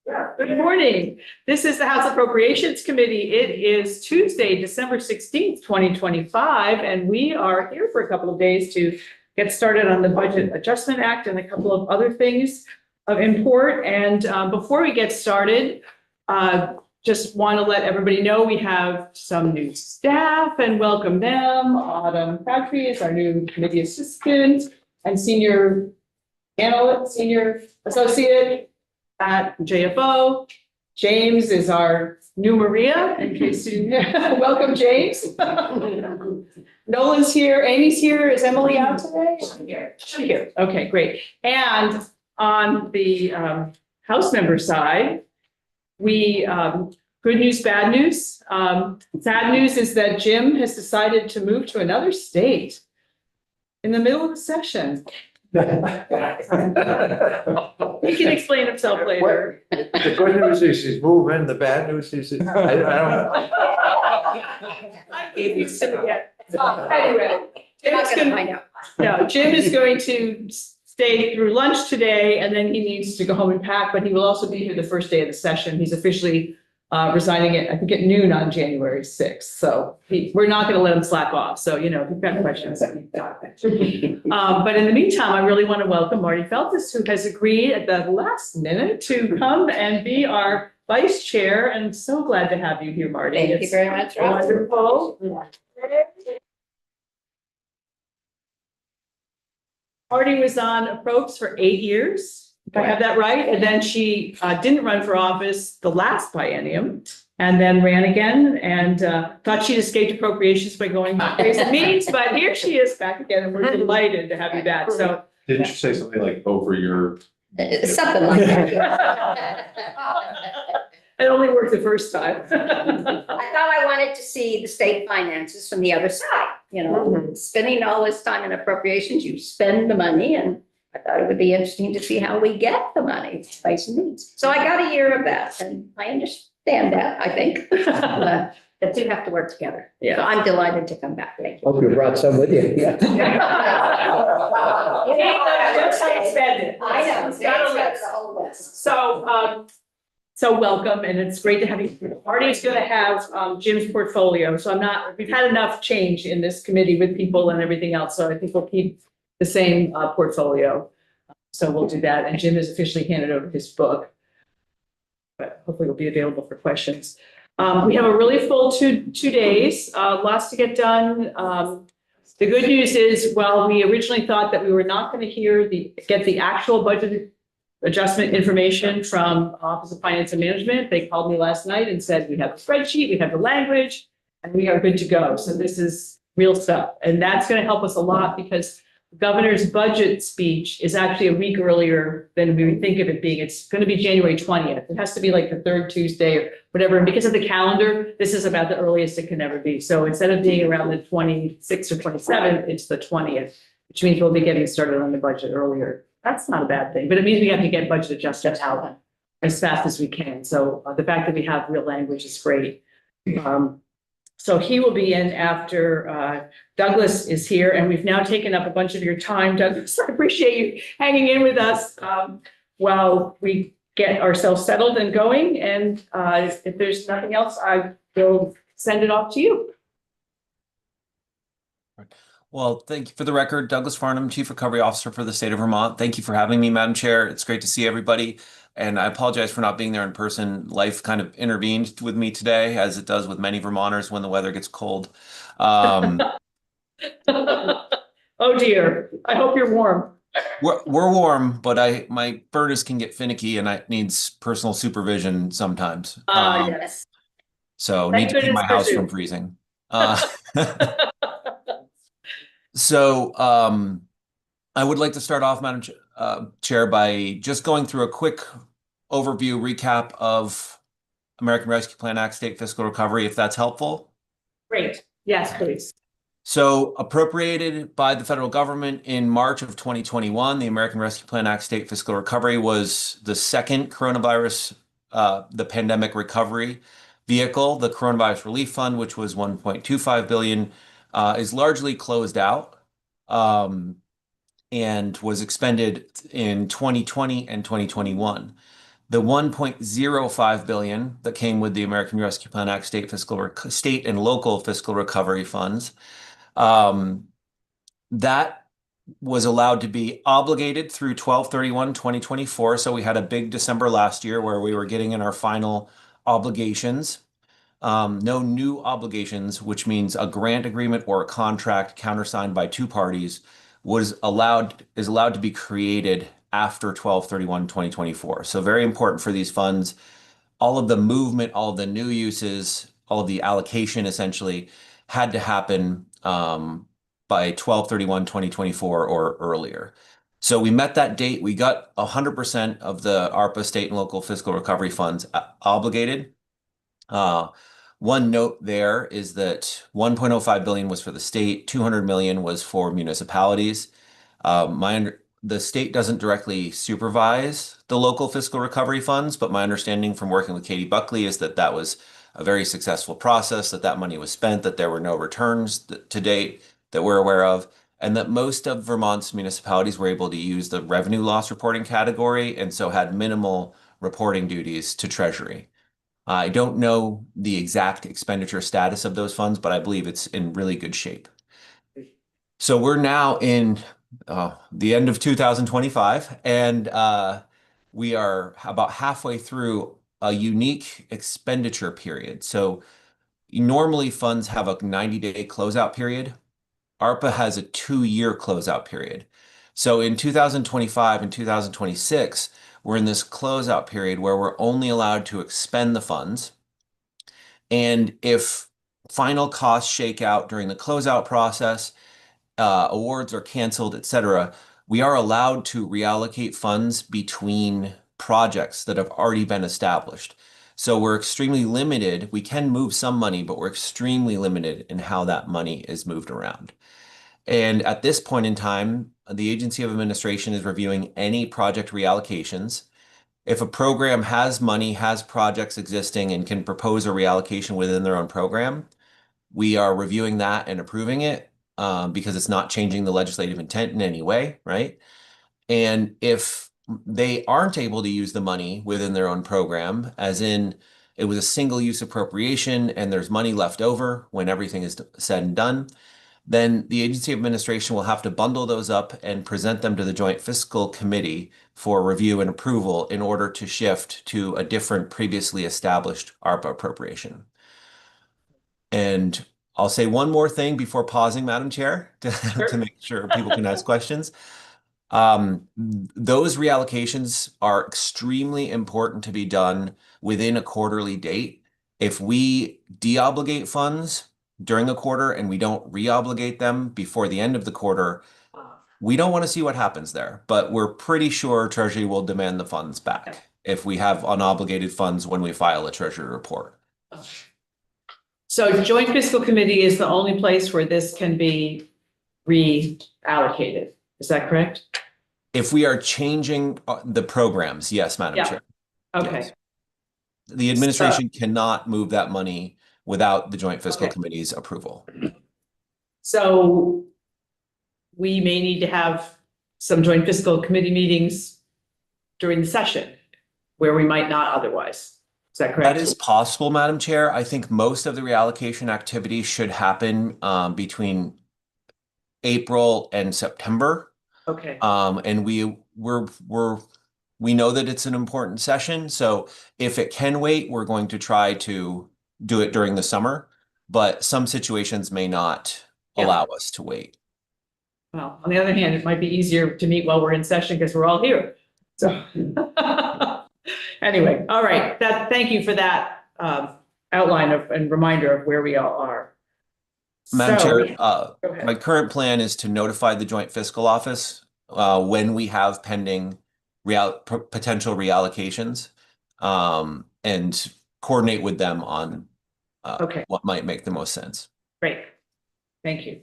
Good morning. This is the House Appropriations Committee. It is Tuesday, December 16th, 2025, and we are here for a couple of days to get started on the Budget Adjustment Act and a couple of other things of import. And before we get started, just want to let everybody know we have some new staff and welcome them. Autumn Crabtree is our new committee assistant and senior associate at JFO. James is our new Maria, in case you welcome James. Nolan's here, Amy's here. Is Emily out today? She's here. Okay, great. And on the House member side, we good news, bad news. Sad news is that Jim has decided to move to another state in the middle of the session. He can explain himself later. The good news is he's moving. The bad news is I don't. I gave you some yet. Anyway, Jim is going to stay through lunch today, and then he needs to go home and pack. But he will also be here the first day of the session. He's officially resigning at, I think, at noon on January 6th. So we're not going to let him slack off. So, you know, if you've got questions. But in the meantime, I really want to welcome Marty Feltus, who has agreed at the last minute to come and be our vice chair. And so glad to have you here, Marty. Thank you very much. Wonderful. Marty was on Approach for 8 years. If I have that right, and then she didn't run for office the last biennium, and then ran again, and thought she'd escaped appropriations by going to Ways and Means, but here she is back again, and we're delighted to have you back. So didn't you say something like over your? Something like that. it only worked the first time. I thought I wanted to see the state finances from the other side, you know, spending all this time in appropriations, you spend the money, and I thought it would be interesting to see how we get the money, Ways and Means. So I got a year of that, and I understand that, I think. The two have to work together. Yeah. So I'm delighted to come back. Thank you. Hope you brought some with you. I know. It's got a list. So welcome, and it's great to have you. Marty's going to have Jim's portfolio, so we've had enough change in this committee with people and everything else, so I think we'll keep the same portfolio. So we'll do that, and Jim has officially handed over his book, but hopefully will be available for questions. We have a really full two days, lots to get done. The good news is, well, we originally thought that we were not going to get the actual budget adjustment information from Office of Finance and Management. They called me last night and said, we have a spreadsheet, we have the language, and we are good to go. So this is real stuff. And that's going to help us a lot because the governor's budget speech is actually a week earlier than we would think of it being. It's going to be January 20th. It has to be like the third Tuesday or whatever. And because of the calendar, this is about the earliest it can ever be. So instead of being around the 26th or 27th, it's the 20th, which means we'll be getting started on the budget earlier. That's not a bad thing, but it means we have to get budget adjustments out as fast as we can. So the fact that we have real language is great. So he will be in after Douglas is here, and we've now taken up a bunch of your time, Douglas. I appreciate you hanging in with us while we get ourselves settled and going. And if there's nothing else, I will send it off to you. Well, thank you. For the record, Douglas Farnham, Chief Recovery Officer for the state of Vermont. Thank you for having me, Madam Chair. It's great to see everybody. And I apologize for not being there in person. Life kind of intervened with me today, as it does with many Vermonters when the weather gets cold. Oh, dear. I hope you're warm. We're warm, but my furnace can get finicky and it needs personal supervision sometimes. Yes. So Thank need to keep my house you. from freezing. So I would like to start off, Madam Chair, by just going through a quick overview recap of American Rescue Plan Act State Fiscal Recovery, if that's helpful. Great. Yes, please. So appropriated by the federal government in March of 2021, the American Rescue Plan Act State Fiscal Recovery was the second coronavirus, the pandemic recovery vehicle. The Coronavirus Relief Fund, which was $1.25 billion, is largely closed out and was expended in 2020 and 2021. The 1.05 billion that came with the American Rescue Plan Act state and local fiscal recovery funds, that was allowed to be obligated through 12/31/2024. So we had a big December last year where we were getting in our final obligations. No new obligations, which means a grant agreement or a contract countersigned by two parties is allowed to be created after 12/31/2024. So very important for these funds. All of the movement, all of the new uses, all of the allocation essentially had to happen by 12/31/2024 or earlier. So we met that date. We got 100% of the ARPA state and local fiscal recovery funds obligated. One note there is that 1.05 billion was for the state, 200 million was for municipalities. The state doesn't directly supervise the local fiscal recovery funds, but my understanding from working with Katie Buckley is that that was a very successful process, that money was spent, that there were no returns to date that we're aware of, and that most of Vermont's municipalities were able to use the revenue loss reporting category and so had minimal reporting duties to Treasury. I don't know the exact expenditure status of those funds, but I believe it's in really good shape. So we're now in the end of 2025, and we are about halfway through a unique expenditure period. So normally funds have a 90-day closeout period. ARPA has a 2-year closeout period. So in 2025 and 2026, we're in this closeout period where we're only allowed to expend the funds. And if final costs shake out during the closeout process, awards are canceled, etc., we are allowed to reallocate funds between projects that have already been established. So we're extremely limited. We can move some money, but we're extremely limited in how that money is moved around. And at this point in time, the Agency of Administration is reviewing any project reallocations. If a program has money, has projects existing, and can propose a reallocation within their own program, we are reviewing that and approving it because it's not changing the legislative intent in any way, right? And if they aren't able to use the money within their own program, as in it was a single-use appropriation and there's money left over when everything is said and done, then the Agency of Administration will have to bundle those up and present them to the Joint Fiscal Committee for review and approval in order to shift to a different previously established ARPA appropriation. And I'll say one more thing before pausing, Madam Chair, to make sure people can ask questions. Those reallocations are extremely important to be done within a quarterly date. If we deobligate funds during a quarter and we don't reobligate them before the end of the quarter, we don't want to see what happens there, but we're pretty sure Treasury will demand the funds back if we have unobligated funds when we file a Treasury report. So Joint Fiscal Committee is the only place where this can be reallocated. Is that correct? If we are changing the programs, yes, Madam Chair. Okay. Yes. The administration cannot move that money without the Joint Fiscal Committee's approval. So we may need to have some Joint Fiscal Committee meetings during the session where we might not otherwise. Is that correct? That is possible, Madam Chair. I think most of the reallocation activity should happen between April and September. Okay. And we know that it's an important session. So if it can wait, we're going to try to do it during the summer, but some situations may not allow us to wait. Well, on the other hand, it might be easier to meet while we're in session because we're all here. So anyway, all right. Thank you for that outline and reminder of where we all are. Madam Chair, go ahead. my current plan is to notify the Joint Fiscal Office when we have pending potential reallocations and coordinate with them on what might make the most sense. Great. Thank you.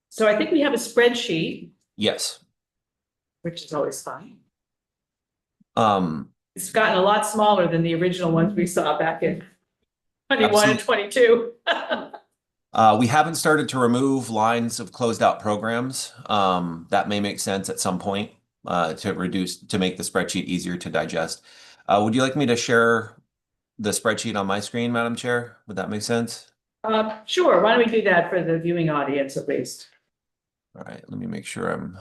So I think we have a spreadsheet. Yes. Which is always fun. It's gotten a lot smaller than the original ones we saw back in 21 and 22. We haven't started to remove lines of closed out programs. That may make sense at some point. to make the spreadsheet easier to digest. Would you like me to share the spreadsheet on my screen, Madam Chair? Would that make sense? Sure, why don't we do that for the viewing audience at least? All right, let me make sure I'm.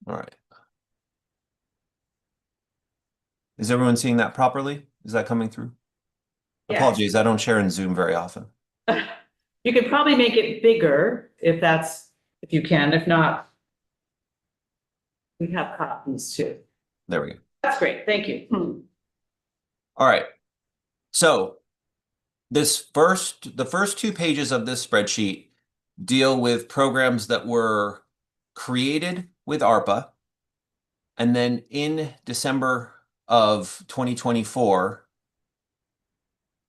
All right. Is everyone seeing that properly? Is that coming through? Yes. Apologies, I don't share in Zoom very often. You could probably make it bigger if you can, if not, we have copies too. There we go. That's great, thank you. All right. So the first 2 pages of this spreadsheet deal with programs that were created with ARPA. And then in December of 2024,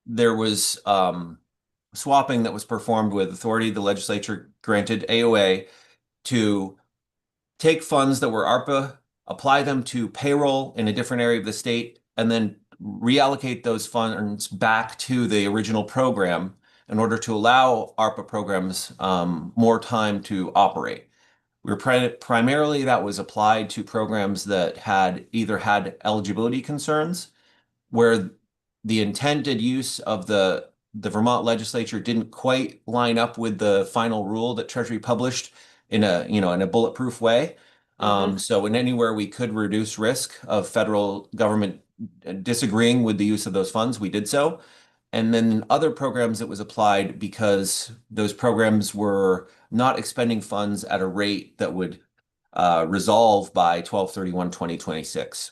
there was swapping that was performed with authority. The legislature granted AOA to take funds that were ARPA, apply them to payroll in a different area of the state, and then reallocate those funds back to the original program in order to allow ARPA programs more time to operate. Primarily that was applied to programs that had eligibility concerns, where the intended use of the Vermont legislature didn't quite line up with the final rule that Treasury published in a bulletproof way. So in anywhere we could reduce risk of federal government disagreeing with the use of those funds, we did so. And then other programs, it was applied because those programs were not expending funds at a rate that would resolve by 12/31/2026.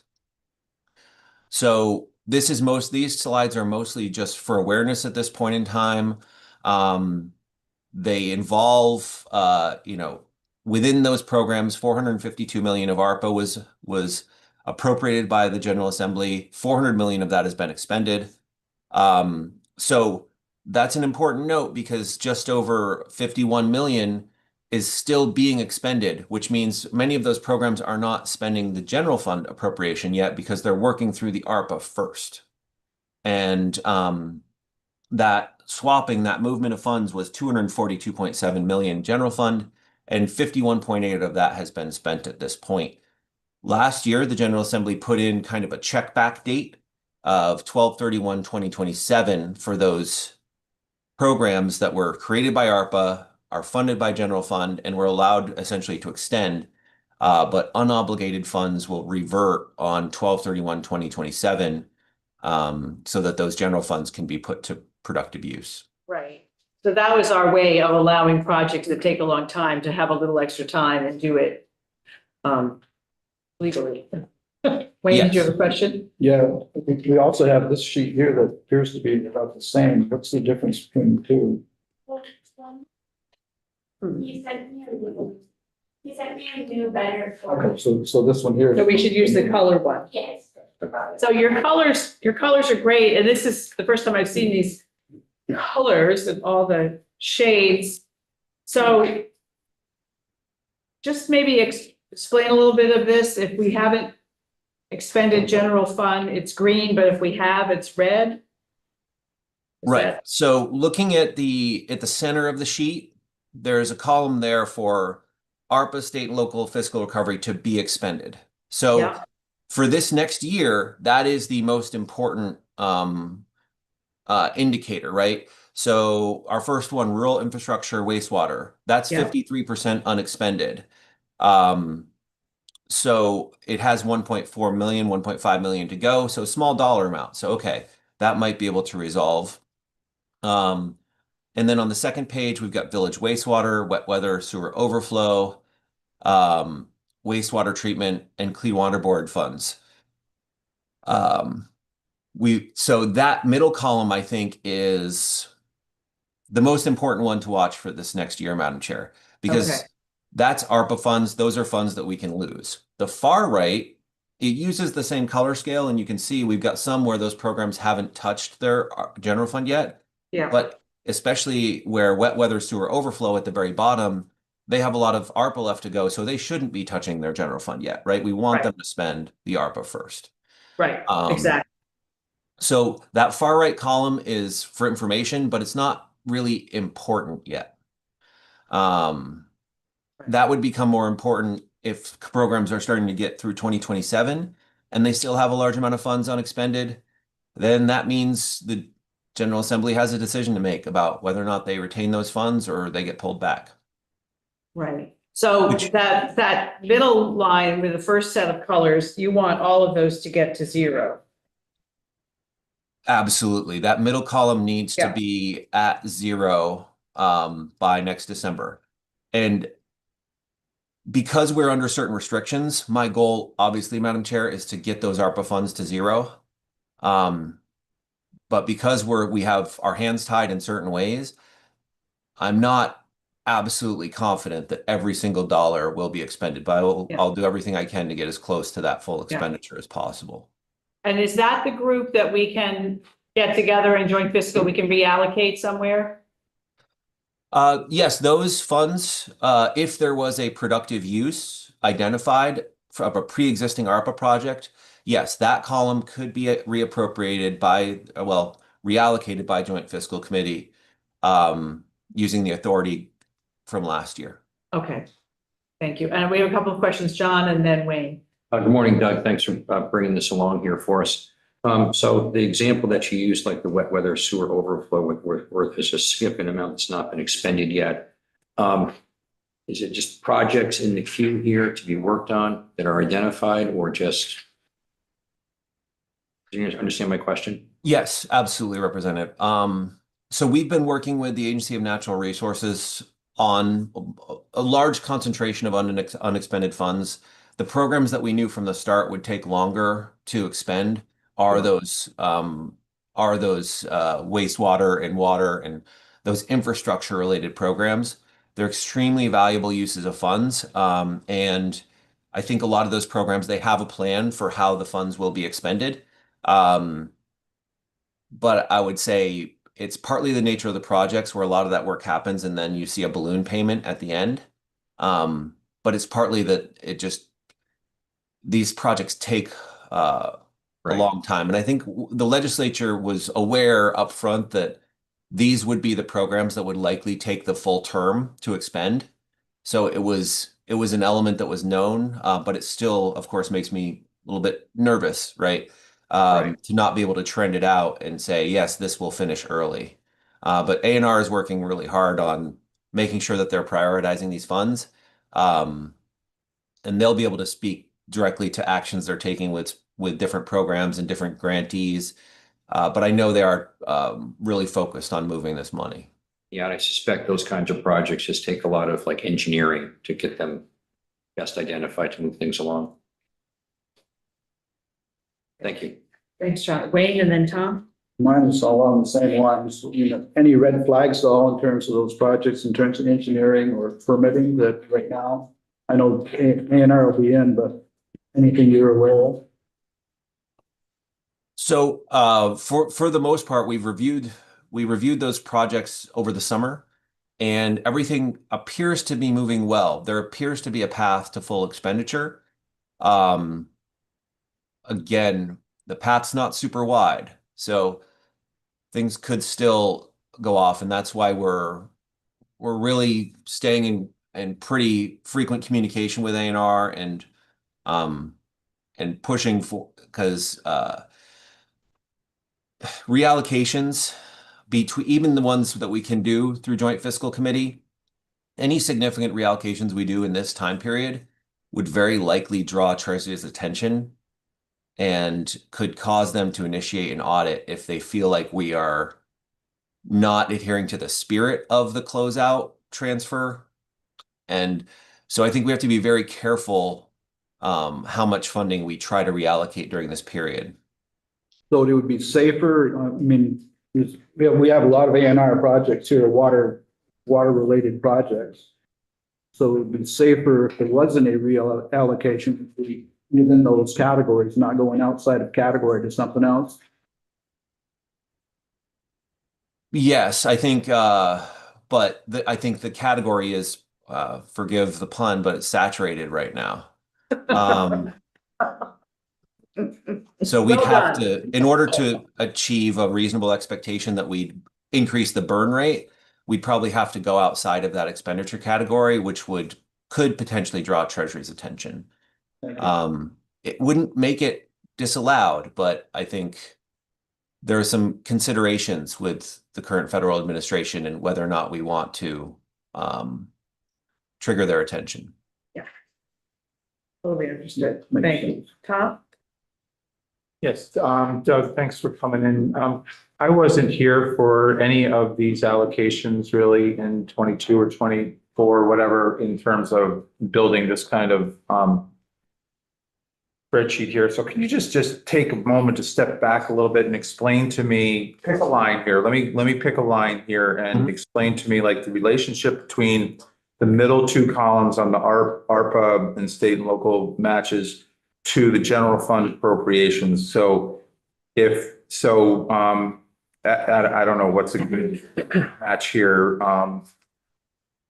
So these slides are mostly just for awareness at this point in time. They involve, within those programs, 452 million of ARPA was appropriated by the General Assembly. 400 million of that has been expended. So that's an important note because just over 51 million is still being expended, which means many of those programs are not spending the general fund appropriation yet because they're working through the ARPA first. And that movement of funds was 242.7 million general fund, and 51.8 of that has been spent at this point. Last year, the General Assembly put in kind of a check back date of 12/31/2027 for those programs that were created by ARPA, are funded by general fund, and were allowed essentially to extend, but unobligated funds will revert on 12/31/2027, so that those general funds can be put to productive use. Right. So that was our way of allowing projects that take a long time to have a little extra time and do it legally. Wayne, did you have a question? Yeah, we also have this sheet here that appears to be about the same. What's the difference between the two? He sent me a new better. Okay, so this one here. So we should use the color one. Yes. So your colors are great, and this is the first time I've seen these colors and all the shades. So just maybe explain a little bit of this. If we haven't expended general fund, it's green, but if we have, it's red. Right. So looking at the center of the sheet, there's a column there for ARPA state and local fiscal recovery to be expended. So Yeah. for this next year, that is the most important indicator, right? So our first one, rural infrastructure wastewater, that's 53% unexpended. So it has 1.4 million, 1.5 million to go. So a small dollar amount. So, okay, that might be able to resolve. And then on the second page, we've got village wastewater, wet weather, sewer overflow, wastewater treatment, and Clean Water Board funds. So that middle column, I think, is the most important one to watch for this next year, Madam Chair, because that's ARPA funds. Those are funds that we can lose. The far right, it uses the same color scale, and you can see we've got some where those programs haven't touched their general fund yet. Yeah. But especially where wet weather sewer overflow at the very bottom, they have a lot of ARPA left to go, so they shouldn't be touching their general fund yet, right? We want them to spend the ARPA first. Right, Um, exactly. So that far right column is for information, but it's not really important yet. That would become more important if programs are starting to get through 2027 and they still have a large amount of funds unexpended. Then that means the General Assembly has a decision to make about whether or not they retain those funds or they get pulled back. Right. So Which- that middle line with the first set of colors, you want all of those to get to zero. Absolutely. That middle column needs to Yeah. be at zero by next December. And because we're under certain restrictions, my goal, obviously, Madam Chair, is to get those ARPA funds to zero. But because we have our hands tied in certain ways, I'm not absolutely confident that every single dollar will be expended, but Yeah. I'll do everything I can to get as close to that full expenditure as possible. And is that the group that we can get together in joint fiscal, we can reallocate somewhere? Yes, those funds, if there was a productive use identified of a pre-existing ARPA project, yes, that column could be reappropriated by, well, reallocated by Joint Fiscal Committee, using the authority from last year. Okay, thank you. And we have a couple of questions, John and then Wayne. Good morning, Doug. Thanks for bringing this along here for us. So the example that you used, like the wet weather sewer overflow where there's a significant amount that's not been expended yet. Is it just projects in the queue here to be worked on that are identified or just? Do you understand my question? Yes, absolutely, Representative. So we've been working with the Agency of Natural Resources on a large concentration of unexpended funds. The programs that we knew from the start would take longer to expend are those wastewater and water and those infrastructure related programs. They're extremely valuable uses of funds. And I think a lot of those programs, they have a plan for how the funds will be expended. But I would say it's partly the nature of the projects where a lot of that work happens and then you see a balloon payment at the end. But it's partly that these projects take a long time. And I think the legislature was aware upfront that these would be the programs that would likely take the full term to expend. So it was an element that was known, but it still, of course, makes me a little bit nervous, right? To not be able to trend it out and say, yes, this will finish early. But A&R is working really hard on making sure that they're prioritizing these funds. And they'll be able to speak directly to actions they're taking with different programs and different grantees. But I know they are really focused on moving this money. Yeah, and I suspect those kinds of projects just take a lot of like engineering to get them best identified to move things along. Thank you. Thanks, John. Wayne and then Tom. Mine is along the same lines, any red flags at all in terms of those projects, in terms of engineering or permitting that right now? I know A&R will be in, but anything you're aware of? So for the most part, we reviewed those projects over the summer, and everything appears to be moving well. There appears to be a path to full expenditure. Again, the path's not super wide, so things could still go off, and that's why we're really staying in pretty frequent communication with A&R and pushing for, because reallocations between even the ones that we can do through Joint Fiscal Committee, any significant reallocations we do in this time period would very likely draw Treasury's attention and could cause them to initiate an audit if they feel like we are not adhering to the spirit of the closeout transfer. And so I think we have to be very careful how much funding we try to reallocate during this period. So it would be safer, I mean, we have a lot of A&R projects here, water related projects. So it would be safer if there wasn't a real allocation within those categories, not going outside of category to something else. Yes, I think, but I think the category is, forgive the pun, but it's saturated right now. So we'd Well have done. to, in order to achieve a reasonable expectation that we'd increase the burn rate, we'd probably have to go outside of that expenditure category, which could potentially draw Treasury's attention. It wouldn't make it disallowed, but I think there are some considerations with the current federal administration and whether or not we want to trigger their attention. Totally understood. Thank you. Tom? Yes, Doug, thanks for coming in. I wasn't here for any of these allocations really in 22 or 24, whatever, in terms of building this kind of spreadsheet here. So can you just take a moment to step back a little bit and explain to me, pick a line here. Let me pick a line here and explain to me like the relationship between the middle two columns on the ARPA and state and local matches to the general fund appropriations. So I don't know what's a good match here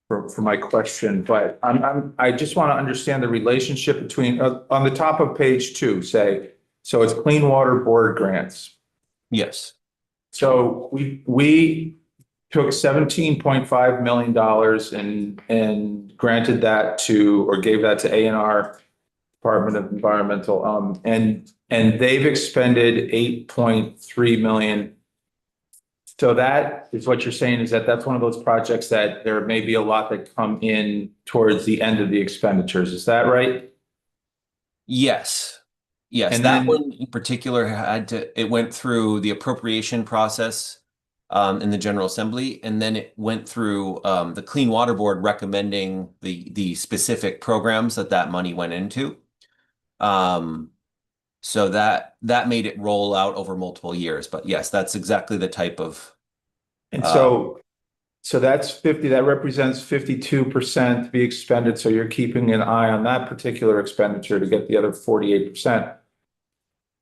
for my question, but I just want to understand the relationship between on the top of page 2, say, so it's Clean Water Board grants. Yes. So we took $17.5 million and granted that to, or gave that to A&R, Department of Environmental, and they've expended 8.3 million. So that is what you're saying, is that that's one of those projects that there may be a lot that come in towards the end of the expenditures. Is that right? Yes. Yes. And that then- one in particular it went through the appropriation process in the General Assembly, and then it went through the Clean Water Board recommending the specific programs that money went into. So that made it roll out over multiple years. But yes, that's exactly the type of. And so that's 50, that represents 52% to be expended. So you're keeping an eye on that particular expenditure to get the other 48%.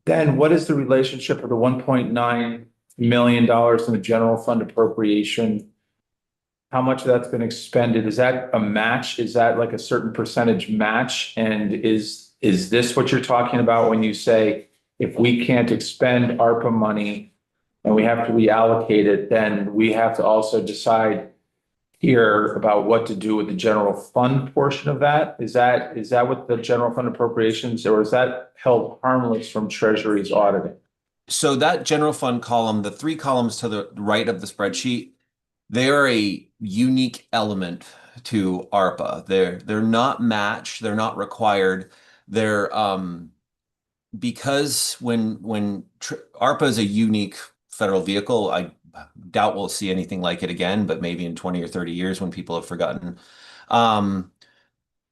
Then what is the relationship of the $1.9 million in the general fund appropriation? How much of that's been expended? Is that a match? Is that like a certain percentage match? And is this what you're talking about when you say, if we can't expend ARPA money and we have to reallocate it, then we have to also decide here about what to do with the general fund portion of that? Is that what the general fund appropriations, or is that held harmless from Treasury's auditing? So that general fund column, the 3 columns to the right of the spreadsheet, they are a unique element to ARPA. They're not matched. They're not required. They're because when ARPA is a unique federal vehicle, I doubt we'll see anything like it again, but maybe in 20 or 30 years when people have forgotten.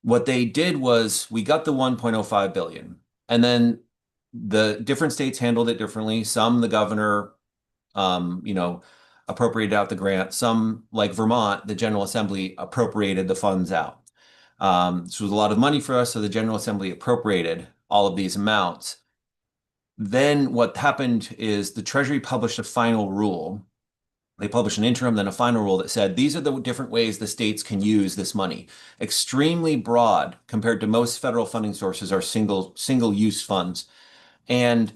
What they did was we got the 1.05 billion, and then the different states handled it differently. Some, the governor, appropriated out the grant. Some, like Vermont, the General Assembly appropriated the funds out. This was a lot of money for us, so the General Assembly appropriated all of these amounts. Then what happened is the Treasury published a final rule. They published an interim, then a final rule that said, these are the different ways the states can use this money. Extremely broad compared to most federal funding sources are single-use funds. And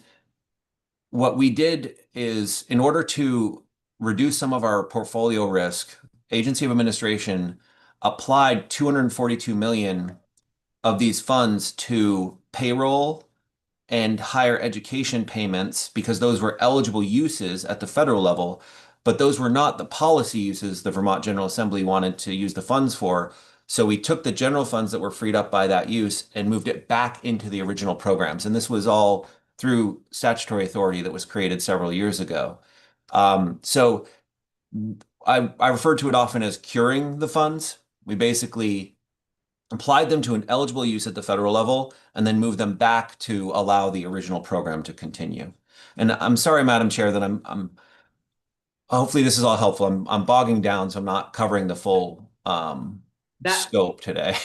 what we did is, in order to reduce some of our portfolio risk, Agency of Administration applied 242 million of these funds to payroll and higher education payments, because those were eligible uses at the federal level, but those were not the policy uses the Vermont General Assembly wanted to use the funds for. So we took the general funds that were freed up by that use and moved it back into the original programs. And this was all through statutory authority that was created several years ago. So I refer to it often as curing the funds. We basically applied them to an eligible use at the federal level and then moved them back to allow the original program to continue. And I'm sorry, Madam Chair, that I'm hopefully this is all helpful. I'm bogging down, so I'm not covering the full scope today.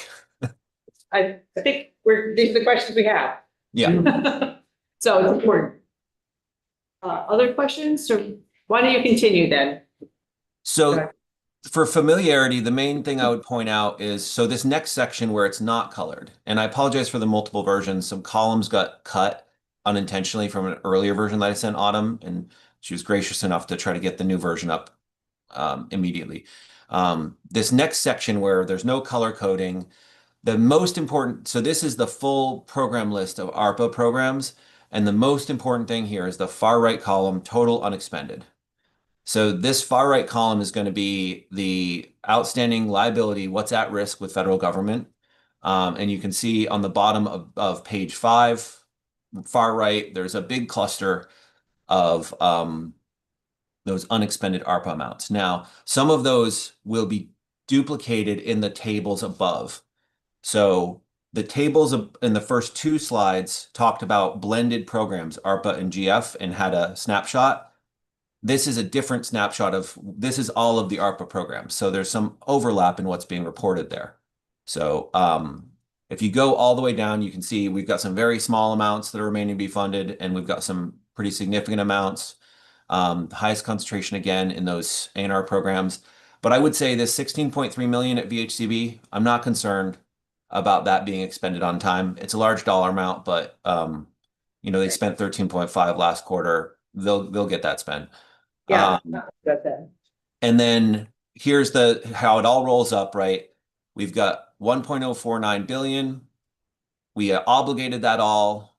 I think these are the questions we have. Yeah. So it's important. Other questions? So why don't you continue then? So Okay. for familiarity, the main thing I would point out is, so this next section where it's not colored, and I apologize for the multiple versions, some columns got cut. unintentionally from an earlier version that I sent Autumn, and she was gracious enough to try to get the new version up immediately. This next section where there's no color coding, the most important, so this is the full program list of ARPA programs, and the most important thing here is the far right column, total unexpended. So this far right column is going to be the outstanding liability, what's at risk with federal government. And you can see on the bottom of page 5, far right, there's a big cluster of those unexpended ARPA amounts. Now, some of those will be duplicated in the tables above. So the tables in the first 2 slides talked about blended programs, ARPA and GF, and had a snapshot. This is a different snapshot of, this is all of the ARPA programs. So there's some overlap in what's being reported there. So if you go all the way down, you can see we've got some very small amounts that are remaining to be funded, and we've got some pretty significant amounts. The highest concentration again in those A&R programs. But I would say this 16.3 million at VHCB, I'm not concerned about that being expended on time. It's a large dollar amount, but they spent 13.5 last quarter. They'll get that spent. Yeah, got that. And then here's how it all rolls up, right? We've got 1.049 billion. We obligated that all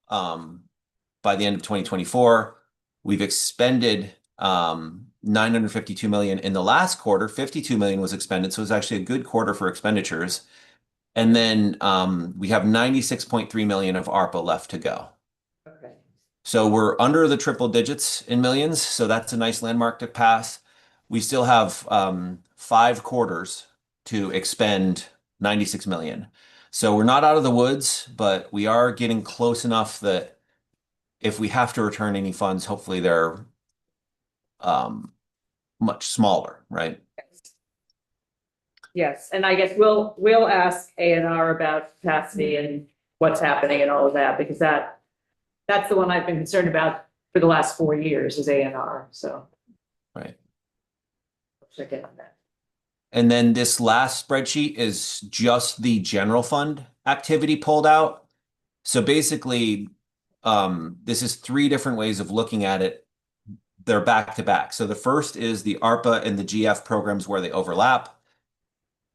by the end of 2024. We've expended 952 million in the last quarter. 52 million was expended, so it was actually a good quarter for expenditures. And then we have 96.3 million of ARPA left to go. Okay. So we're under the triple digits in millions, so that's a nice landmark to pass. We still have 5 quarters to expend 96 million. So we're not out of the woods, but we are getting close enough that if we have to return any funds, hopefully they're much smaller, right? Yes, and I guess we'll ask A&R about capacity and what's happening and all of that, because that's the one I've been concerned about for the last 4 years is A&R, so. Right. Check in on that. And then this last spreadsheet is just the general fund activity pulled out. So basically, this is 3 different ways of looking at it. They're back to back. So the first is the ARPA and the GF programs where they overlap.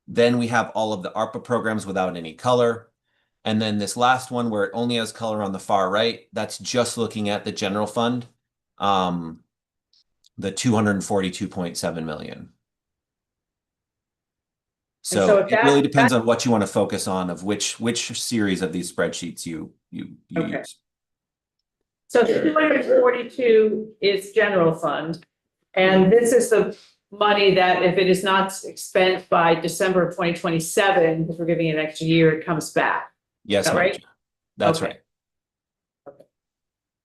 Then we have all of the ARPA programs without any color. And then this last one where it only has color on the far right, that's just looking at the general fund, the 242.7 million. So if it really that- depends on what you want to focus on of which series of these spreadsheets you Okay. use. So 242 is general fund, and this is the money that if it is not spent by December of 2027, because we're giving it an extra year, it comes back. Yes, Is that ma'am. right? That's Okay. right.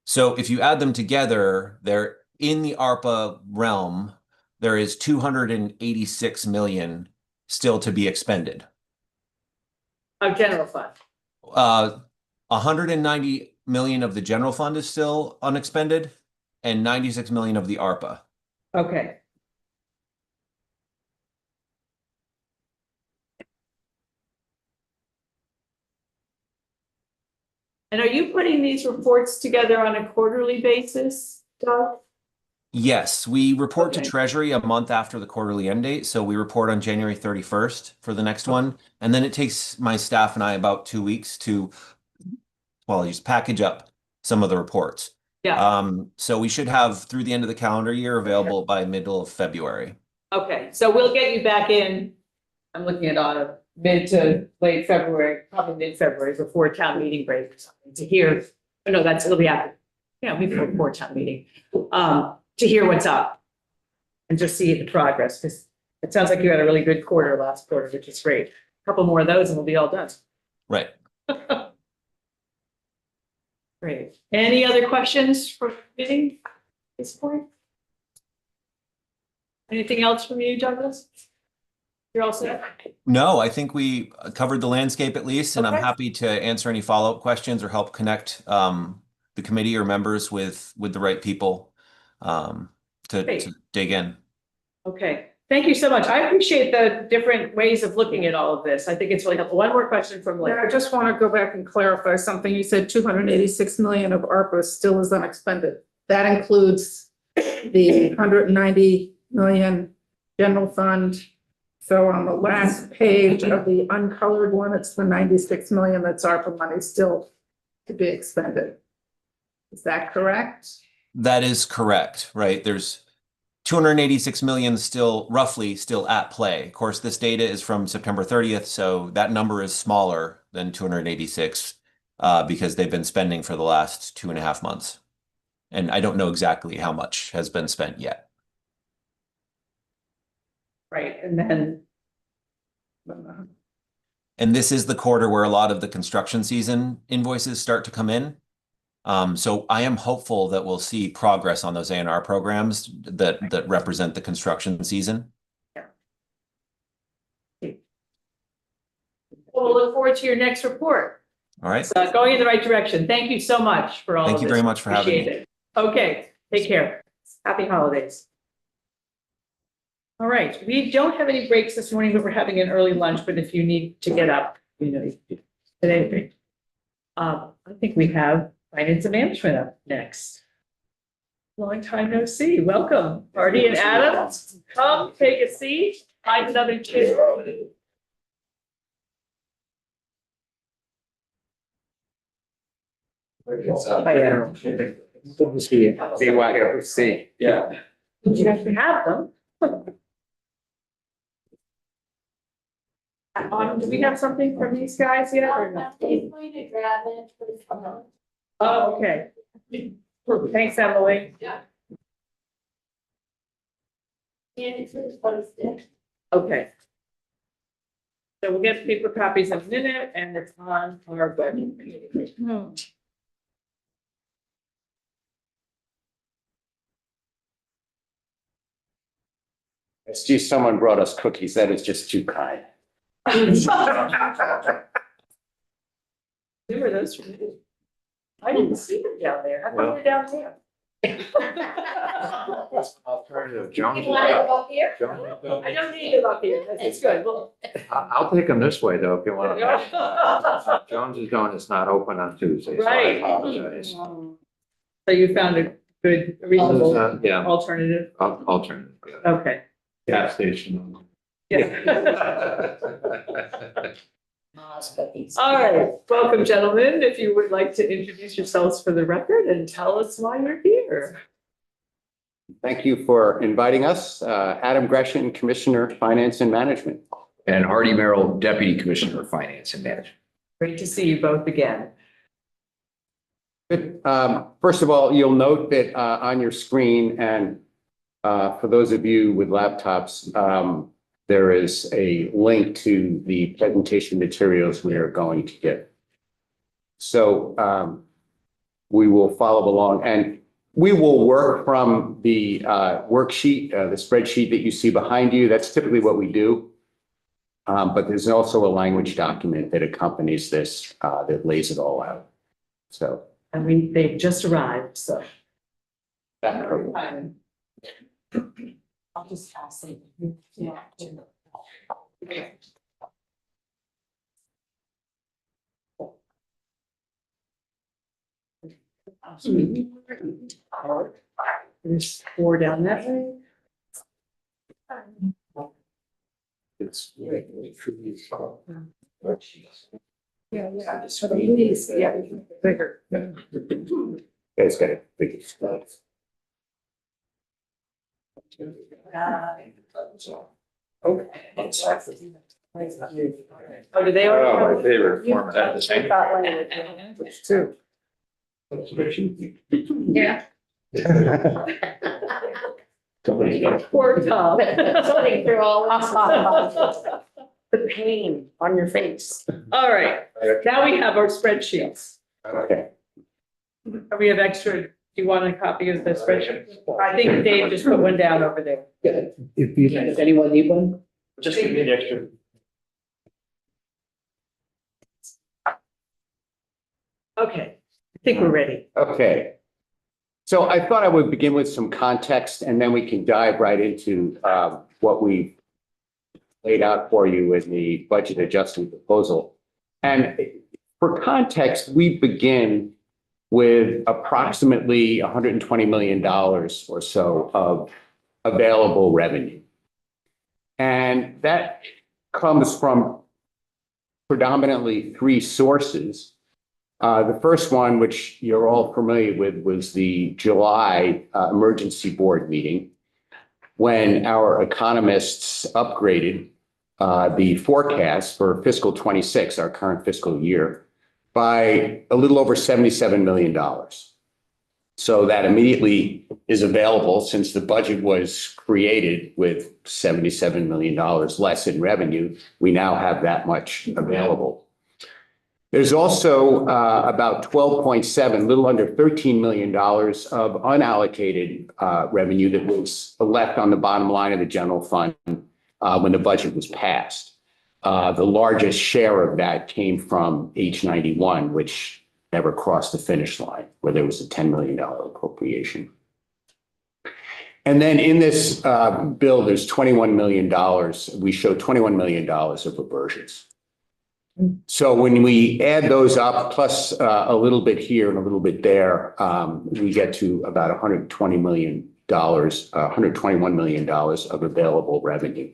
So if you add them together, they're in the ARPA realm. There is 286 million still to be expended. Of general fund. 190 million of the general fund is still unexpended, and 96 million of the ARPA. Okay. And are you putting these reports together on a quarterly basis, Doug? Yes, we report Okay. to Treasury a month after the quarterly end date. So we report on January 31st for the next one. And then it takes my staff and I about 2 weeks to, just package up some of the reports. Yeah. So we should have through the end of the calendar year available by middle of February. Okay, so we'll get you back in. I'm looking at mid to late February, probably mid-February before town meeting break or something to hear. Oh, no, it'll be after, before town meeting, to hear what's up. And just see the progress, because it sounds like you had a really good quarter last quarter, which is great. A couple more of those and we'll be all done. Right. Great. Any other questions for meeting at this point? Anything else from you, Douglas? You're all set? No, I think we covered the landscape at least, and I'm Okay. happy to answer any follow-up questions or help connect the committee or members with the right people to Great. dig in. Okay, Thank you so much. I appreciate the different ways of looking at all of this. I think it's really helpful. One more question from Yeah, I Lynn. just want to go back and clarify something. You said 286 million of ARPA still is unexpended. That includes the 190 million general fund. So on the last page of the uncolored one, it's the 96 million that's ARPA money still to be expended. Is that correct? That is correct, right? There's 286 million roughly still at play. Of course, this data is from September 30th, so that number is smaller than 286 because they've been spending for the last 2.5 months. And I don't know exactly how much has been spent yet. Right, and then. And this is the quarter where a lot of the construction season invoices start to come in. So I am hopeful that we'll see progress on those A&R programs that represent the construction season. We'll look forward to your next report. All right. It's going in the right direction. Thank you so much for all of this. Thank you very much for having me. Appreciate it. Okay, take care. Happy holidays. All right, we don't have any breaks this morning, but we're having an early lunch, but if you need to get up, today. I think we have finance and management up next. Long time no see. Welcome, Marty and Adam. Come take a seat, find another chair. Good to see you. BYOC. Yeah. You guys can have them. Do we have something from these guys yet or not? They're going to grab it for the phone. Oh, okay. Thanks, Emily. Yeah. And it's posted. Okay. So we'll get paper copies in a minute and it's on our web. Excuse, someone brought us cookies. That is just too kind. Who were those from? I didn't see them down there. How come they're down there? Alternative, You want to go up here? I don't need them up here. It's good. Well. I'll take them this way, though, if you want. Jones is going, it's not open on Tuesday, so I Right. apologize. So you found a good, reasonable Yeah, alternative? alternative. Yeah. Okay. Gas station. Yeah. All right, welcome, gentlemen. If you would like to introduce yourselves for the record and tell us why you're here. Thank you for inviting us. Adam Gresham, Commissioner, Finance and Management. And Hardy Merrill, Deputy Commissioner of Finance and Management. Great to see you both again. Good. First of all, you'll note that on your screen and for those of you with laptops, there is a link to the presentation materials we are going to get. So we will follow along and we will work from the worksheet, the spreadsheet that you see behind you. That's typically what we do. But there's also a language document that accompanies this that lays it all out. So. And they've just arrived, so. I'll just pass it. Yeah. There's 4 down that way. It's Yeah, yeah, just for the lease, yeah, bigger. it's got a big stuff. Oh, do they already? my favorite format. At the same. Too. Yeah. Poor Tom. Sorting through all this. The pain on your face. All right, now we have our spreadsheets. Okay. We have extra, do you want a copy of the spreadsheet? I think Dave just put one down over there. If anyone need one? Just give me the extra. Okay, I think we're ready. Okay. So I thought I would begin with some context and then we can dive right into what we laid out for you in the budget adjustment proposal. And for context, we begin with approximately $120 million or so of available revenue. And that comes from predominantly three sources. The first one, which you're all familiar with, was the July emergency board meeting, when our economists upgraded the forecast for fiscal 26, our current fiscal year, by a little over $77 million. So that immediately is available since the budget was created with $77 million less in revenue. We now have that much available. There's also about 12.7, little under $13 million of unallocated revenue that was left on the bottom line of the general fund when the budget was passed. The largest share of that came from H91, which never crossed the finish line, where there was a $10 million appropriation. And then in this bill, there's $21 million. We show $21 million of reversions. So when we add those up, plus a little bit here and a little bit there, we get to about $120 million, $121 million of available revenue.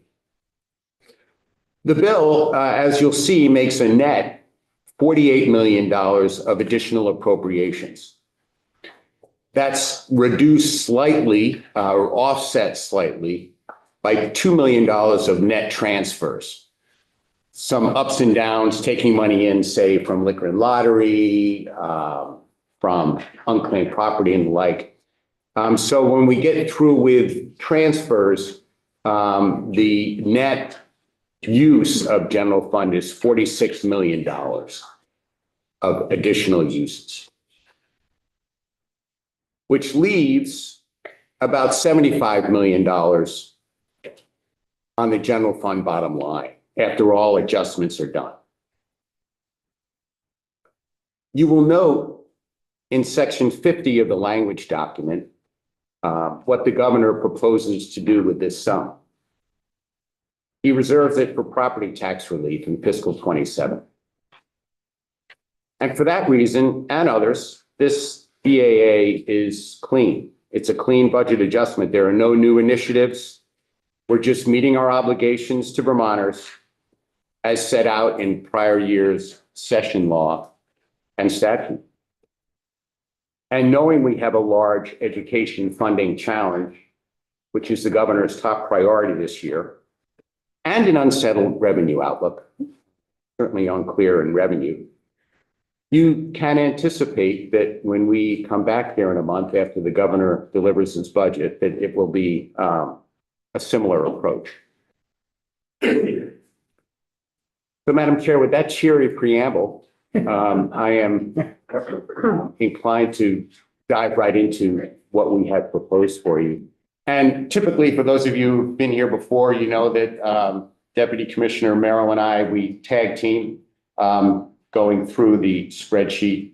The bill, as you'll see, makes a net $48 million of additional appropriations. That's reduced slightly or offset slightly by $2 million of net transfers. Some ups and downs, taking money in, say, from liquor and lottery, from unclaimed property and the like. So when we get through with transfers, the net use of general fund is $46 million of additional uses, which leaves about $75 million on the general fund bottom line after all adjustments are done. You will note in section 50 of the language document what the governor proposes to do with this sum. He reserves it for property tax relief in fiscal 27. And for that reason and others, this BAA is clean. It's a clean budget adjustment. There are no new initiatives. We're just meeting our obligations to Vermonters as set out in prior year's session law and statute. And knowing we have a large education funding challenge, which is the governor's top priority this year, and an unsettled revenue outlook, certainly unclear in revenue, you can anticipate that when we come back here in a month after the governor delivers his budget, that it will be a similar approach. So, Madam Chair, with that cheery preamble, I am inclined to dive right into what we have proposed for you. And typically, for those of you who've been here before, you know that Deputy Commissioner Merrill and I, we tag team going through the spreadsheet.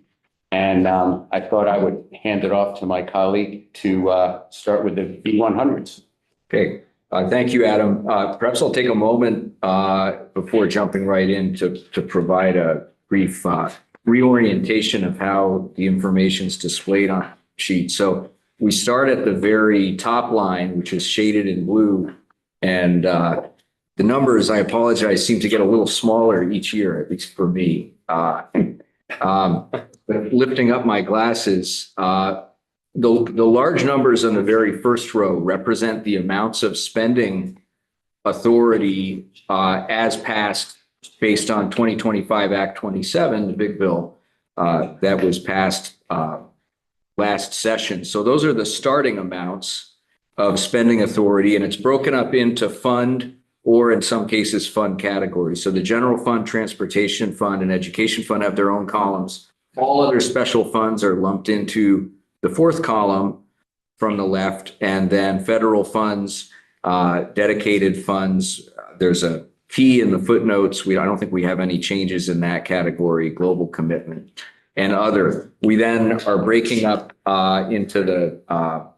And I thought I would hand it off to my colleague to start with the B100s. Okay, thank you, Adam. Perhaps I'll take a moment before jumping right in to provide a brief reorientation of how the information is displayed on the sheet. So we start at the very top line, which is shaded in blue. And the numbers, I apologize, seem to get a little smaller each year, at least for me. But lifting up my glasses, the large numbers on the very first row represent the amounts of spending authority as passed based on 2025 Act 27, the big bill that was passed last session. So those are the starting amounts of spending authority, and it's broken up into fund or in some cases fund categories. So the general fund, transportation fund, and education fund have their own columns. All other special funds are lumped into the fourth column from the left, and then federal funds, dedicated funds. There's a key in the footnotes. I don't think we have any changes in that category, global commitment and other. We then are breaking up into the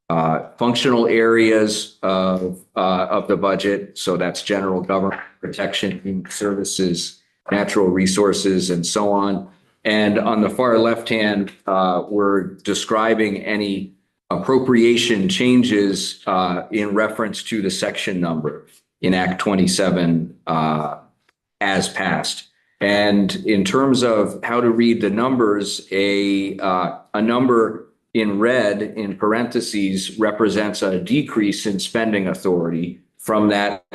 functional areas of the budget. So that's general government protection, human services, natural resources, and so on. And on the far left hand, we're describing any appropriation changes in reference to the section number in Act 27 as passed. And in terms of how to read the numbers, a number in red in parentheses represents a decrease in spending authority from that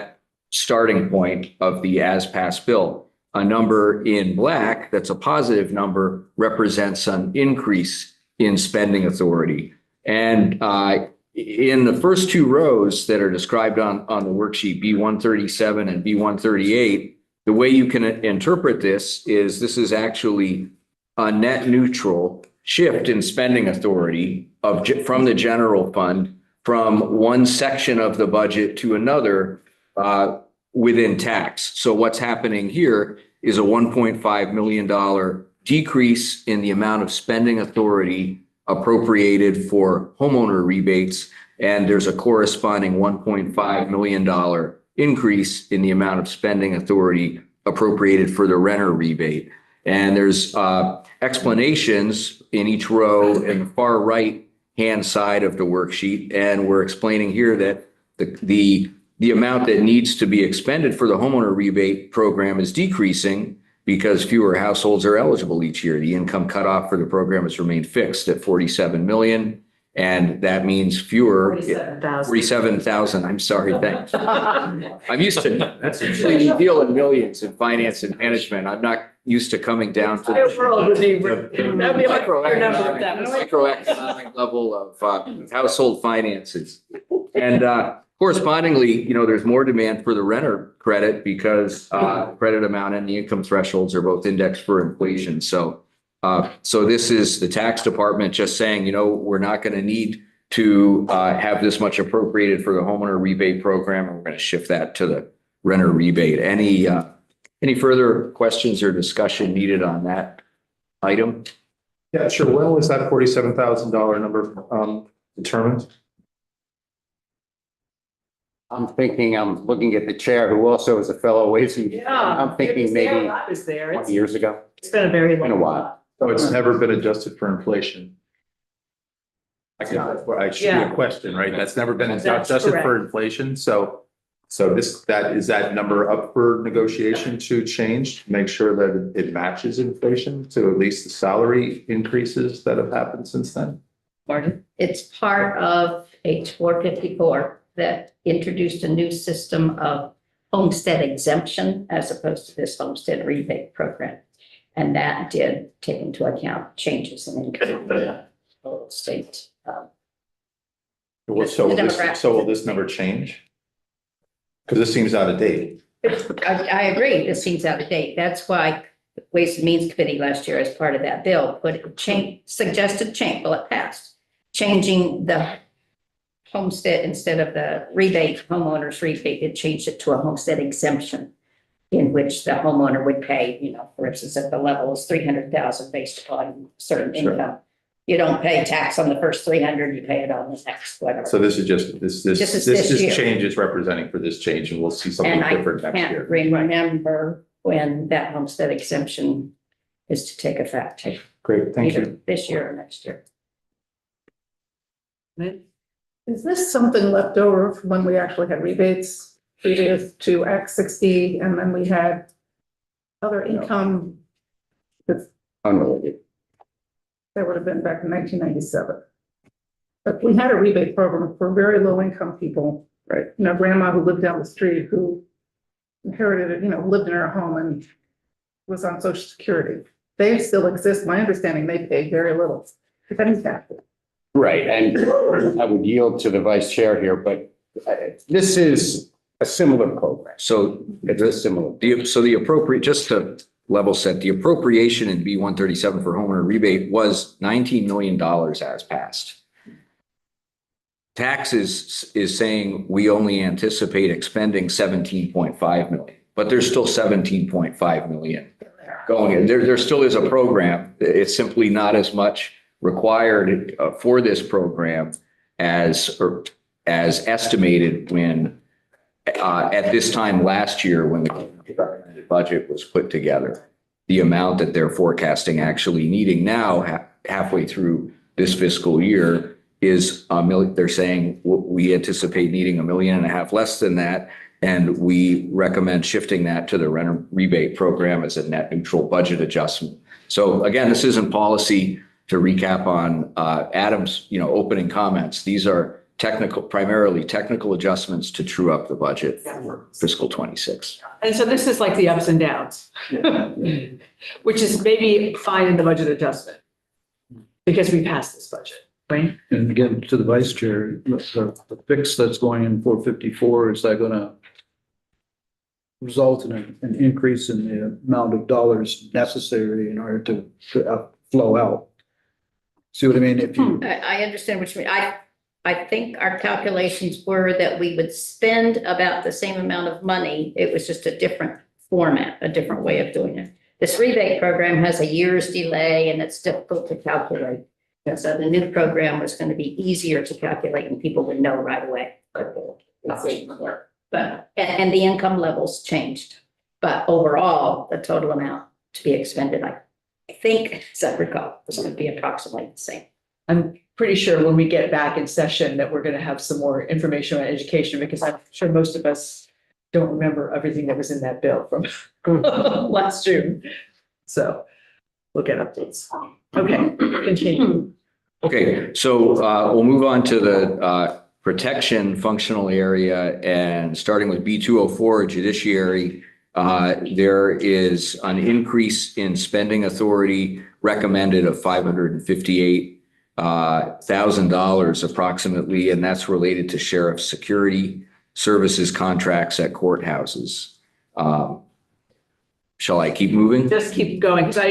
starting point of the as passed bill. A number in black, that's a positive number, represents an increase in spending authority. And in the first two rows that are described on the worksheet, B137 and B138, the way you can interpret this is actually a net neutral shift in spending authority from the general fund from one section of the budget to another within tax. So what's happening here is a $1.5 million decrease in the amount of spending authority appropriated for homeowner rebates, and there's a corresponding $1.5 million increase in the amount of spending authority appropriated for the renter rebate. And there's explanations in each row in the far right hand side of the worksheet, and we're explaining here that the amount that needs to be expended for the homeowner rebate program is decreasing because fewer households are eligible each year. The income cutoff for the program has remained fixed at 47 million. And that means fewer 47,000. I'm sorry. Thanks. I'm used to that's usually you deal in millions in finance and management. I'm not used to coming down to the microeconomic level of household finances. And correspondingly, there's more demand for the renter credit because credit amount and the income thresholds are both indexed for inflation. So this is the tax department just saying, we're not going to need to have this much appropriated for the homeowner rebate program, and we're going to shift that to the renter rebate. Any further questions or discussion needed on that item? Yeah, sure. When was that $47,000 number determined? I'm looking at the chair who also is a fellow Wazy. Yeah. I'm thinking maybe I was there. 20 years ago. It's been a very long Been a while. So it's never been adjusted for inflation. I guess that's what I should be a question, right? That's never been That's adjusted for correct. inflation. So is that number up for negotiation to change, to make sure that it matches inflation to at least the salary increases that have happened since then? Martin? It's part of H 454 that introduced a new system of homestead exemption as opposed to this homestead rebate program. And that did take into account changes in income in the state. So will this number change? Because this seems out of date. I agree, this seems out of date. That's why the Ways and Means Committee last year, as part of that bill, suggested change, well, it passed, changing the homestead instead of the rebate, homeowner's rebate, it changed it to a homestead exemption in which the homeowner would pay, for instance, if the level is 300,000 based upon certain income. You don't pay tax on the first 300, you pay it on the next, whatever. So this is just, this year. change is representing for this change, and we'll see something And I different next can't year. remember when that homestead exemption is to take effect, Great, thank either you. this year or next year. Is this something left over from when we actually had rebates previous to Act 60, and then we had other income Unrelated. that would have been back in 1997? But we had a rebate program for very low income people, right? Grandma who lived down the street who inherited it, lived in her home and was on Social Security. They still exist. My understanding, they pay very little, if any tax. Right, and I would yield to the vice chair here, but this is a similar program. So It's a similar. just to level set, the appropriation in B137 for homeowner rebate was $19 million as passed. Tax is saying we only anticipate expending 17.5 million, but there's still 17.5 million going in. There still is a program. It's simply not as much required for this program as estimated when at this time last year, when the budget was put together. The amount that they're forecasting actually needing now, halfway through this fiscal year, is they're saying we anticipate needing $1.5 million less than that. And we recommend shifting that to the rent rebate program as a net neutral budget adjustment. So again, this isn't policy. To recap on Adam's, opening comments, these are primarily technical adjustments to true up the budget for fiscal 26. And so this is like the ups and downs, which is maybe fine in the budget adjustment because we passed this budget, right? And again, to the vice chair, the fix that's going in 454, is that going to result in an increase in the amount of dollars necessary in order to flow out? See what I mean? If you, I understand what you mean. I think our calculations were that we would spend about the same amount of money. It was just a different format, a different way of doing it. This rebate program has a year's delay and it's difficult to calculate. And so the new program was going to be easier to calculate and people would know right away. But, and the income levels changed. But overall, the total amount to be expended, I think, as I recall, was going to be approximately the same. I'm pretty sure when we get back in session that we're going to have some more information on education because I'm sure most of us don't remember everything that was in that bill from last June. So we'll get updates. Okay, continue. Okay, so we'll move on to the protection functional area, and starting with B204 judiciary, there is an increase in spending authority recommended of $558,000 approximately, and that's related to sheriff security services contracts at courthouses. Shall I keep moving? Just keep going because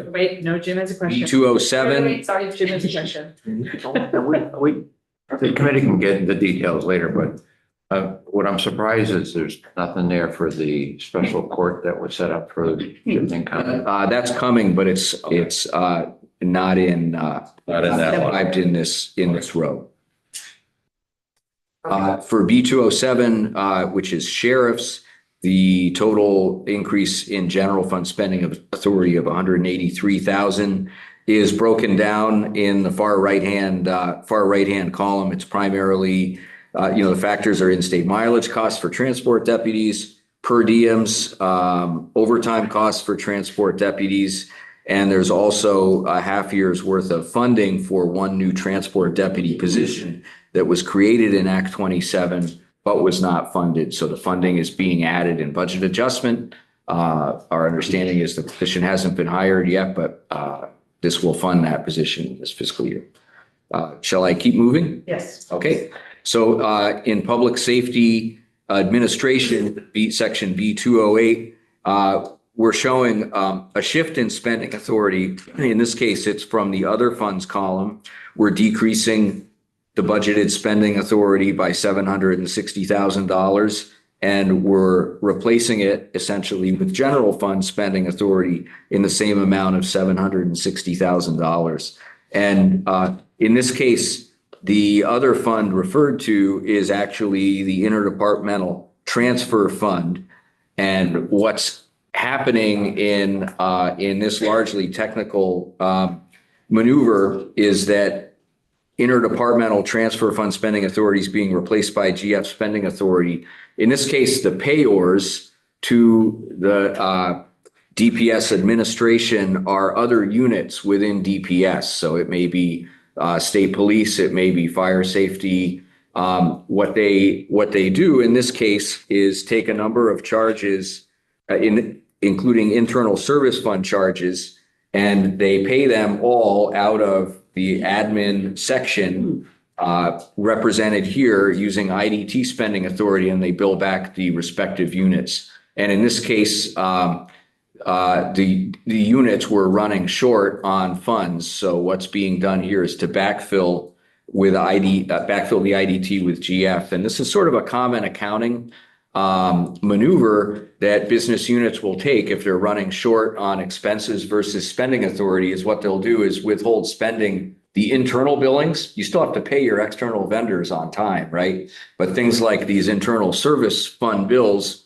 wait, no, Jim has a question. B207. Sorry, Jim has a question. The committee can get into details later, but what I'm surprised is there's nothing there for the special court that was set up for shifting county. That's coming, but it's not in that in this row. For B207, which is sheriffs, the total increase in general fund spending of authority of 183,000 is broken down in the far right hand column. It's primarily, the factors are in-state mileage costs for transport deputies, per diems, overtime costs for transport deputies, and there's also a half year's worth of funding for one new transport deputy position that was created in Act 27, but was not funded. So the funding is being added in budget adjustment. Our understanding is the position hasn't been hired yet, but this will fund that position this fiscal year. Shall I keep moving? Yes. Okay. So in public safety administration, section B208, we're showing a shift in spending authority. In this case, it's from the other funds column. We're decreasing the budgeted spending authority by $760,000, and we're replacing it essentially with general fund spending authority in the same amount of $760,000. And in this case, the other fund referred to is actually the interdepartmental transfer fund. And what's happening in this largely technical maneuver is that interdepartmental transfer fund spending authority is being replaced by GF spending authority. In this case, the payors to the DPS administration are other units within DPS. So it may be state police, it may be fire safety. What they do in this case is take a number of charges, including internal service fund charges, and they pay them all out of the admin section represented here using IDT spending authority, and they bill back the respective units. And in this case, the units were running short on funds. So what's being done here is to backfill the IDT with GF. And this is sort of a common accounting maneuver that business units will take if they're running short on expenses versus spending authority. Is what they'll do is withhold spending The internal billings, you still have to pay your external vendors on time, right? But things like these internal service fund bills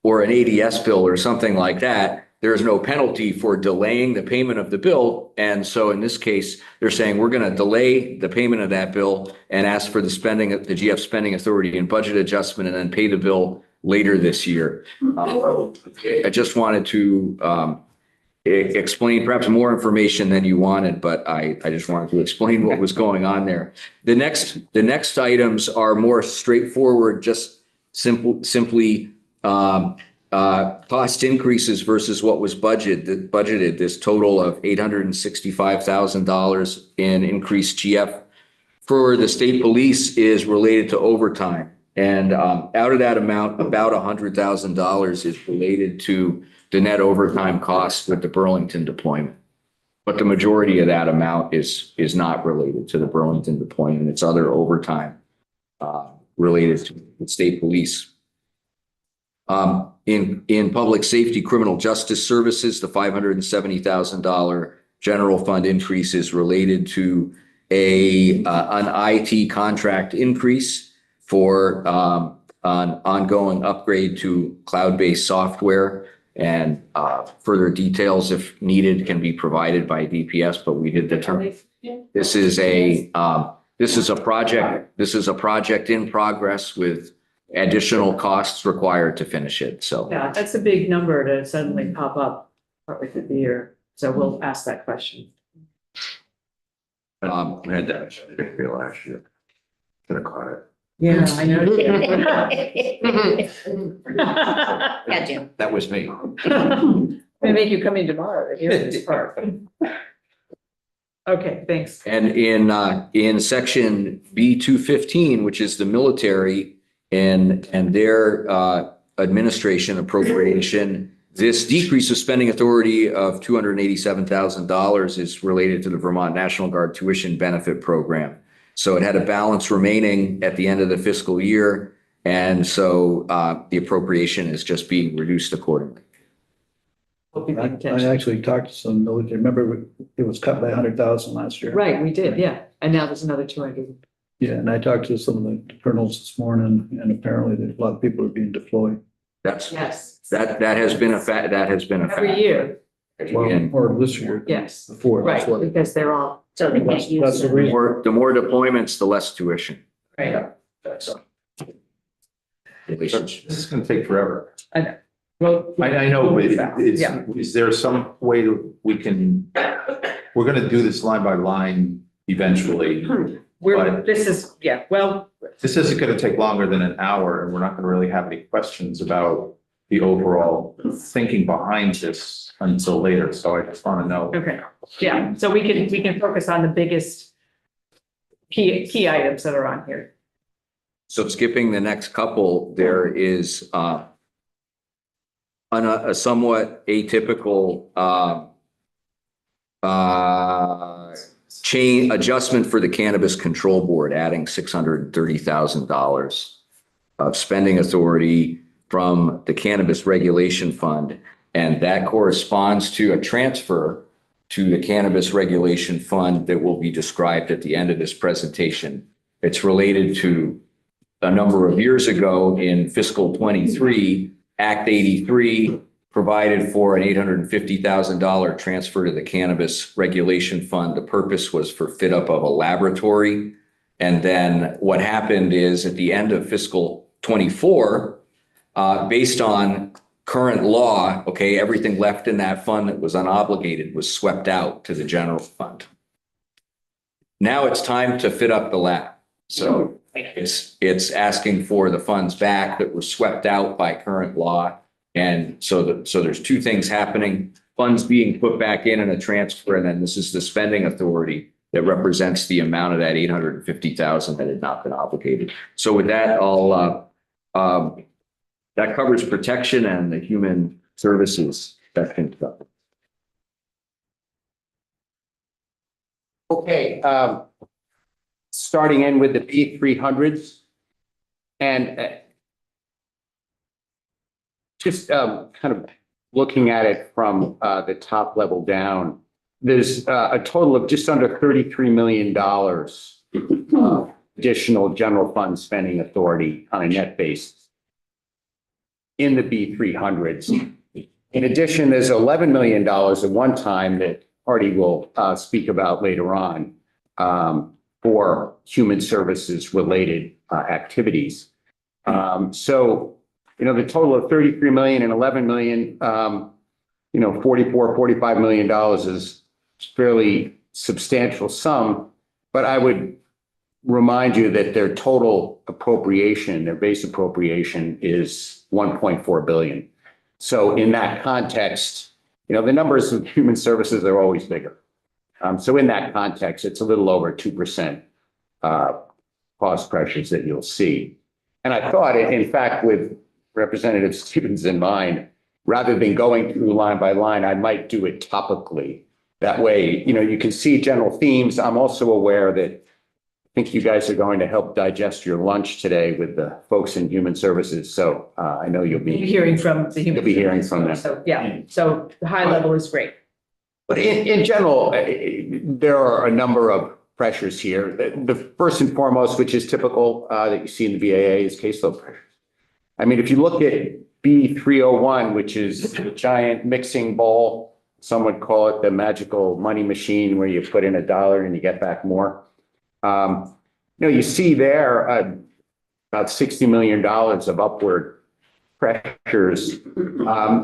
or an ADS bill or something like that, there's no penalty for delaying the payment of the bill. And so in this case, they're saying we're going to delay the payment of that bill and ask for the spending, the GF spending authority and budget adjustment, and then pay the bill later this year. I just wanted to explain perhaps more information than you wanted, but I just wanted to explain what was going on there. The next items are more straightforward, just simply cost increases versus what was budgeted. This total of $865,000 in increased GF for the state police is related to overtime. And out of that amount, about $100,000 is related to the net overtime costs with the Burlington deployment. But the majority of that amount is not related to the Burlington deployment. It's other overtime related to the state police. In public safety, criminal justice services, the $570,000 general fund increase is related to an IT contract increase for an ongoing upgrade to cloud-based software, and further details, if needed, can be provided by DPS. But we did determine this is a project in progress with additional costs required to finish it. So Yeah, that's a big number to suddenly pop up partway through the year. So we'll ask that question. We had that last year. Could have caught it. Yeah, I know. Yeah, Jim. That was me. They make you come in tomorrow to hear this part. Okay, thanks. and in section B215, which is the military and their administration appropriation, this decrease of spending authority of $287,000 is related to the Vermont National Guard tuition benefit program. So it had a balance remaining at the end of the fiscal year. And so the appropriation is just being reduced accordingly. I actually talked to some military, remember it was cut by 100,000 last year. Right, we did, yeah. And now there's another 200. Yeah, and I talked to some of the colonels this morning, and apparently there's a lot of people are being deployed. That's, Yes. that has been a fact, Every year, Well, or this year. yes. Before. Right, That's what- because they're all, So they can't use That's the them. reason. The more deployments, the less tuition. right. That's This is gonna take forever. Well, I know, but Yeah. is there some way we can, we're gonna do this line by line eventually. this is, yeah, well, This isn't gonna take longer than an hour, and we're not gonna really have any questions about the overall thinking behind this until later, so I just wanna know. okay, yeah, so we can focus on the biggest key items that are on here. So skipping the next couple, there is a somewhat atypical chain adjustment for the Cannabis Control Board, adding $630,000 of spending authority from the Cannabis Regulation Fund. And that corresponds to a transfer to the Cannabis Regulation Fund that will be described at the end of this presentation. It's related to a number of years ago in fiscal 23, Act 83 provided for an $850,000 transfer to the Cannabis Regulation Fund. The purpose was for fit up of a laboratory. And then what happened is at the end of fiscal 24, based on current law, okay, everything left in that fund that was unobligated was swept out to the general fund. Now it's time to fit up the lab. So it's asking for the funds back that were swept out by current law. And so there's two things happening, funds being put back in a transfer, and then this is the spending authority that represents the amount of that $850,000 that had not been obligated. So with that, that covers protection and the human services section. Okay, starting in with the B300s and just kind of looking at it from the top level down, there's a total of just under $33 million additional general fund spending authority on a net basis in the B300s. In addition, there's $11 million at one time that Artie will speak about later on for human services related activities. So, the total of 33 million and 11 million, $45 million is fairly substantial sum, but I would remind you that their total appropriation, their base appropriation is 1.4 billion. So in that context, the numbers of human services are always bigger. So in that context, it's a little over 2% cost pressures that you'll see. And I thought, in fact, with Representative Stevens in mind, rather than going through line by line, I might do it topically. That way, you can see general themes. I'm also aware that I think you guys are going to help digest your lunch today with the folks in human services. So I know you'll be Hearing from the human. You'll be hearing from them. So, yeah, so the high level is great. But in general, there are a number of pressures here. The first and foremost, which is typical that you see in the BAA, is caseload pressures. I mean, if you look at B301, which is a giant mixing bowl, some would call it the magical money machine where you put in $1 and you get back more. You see there about $60 million of upward pressures.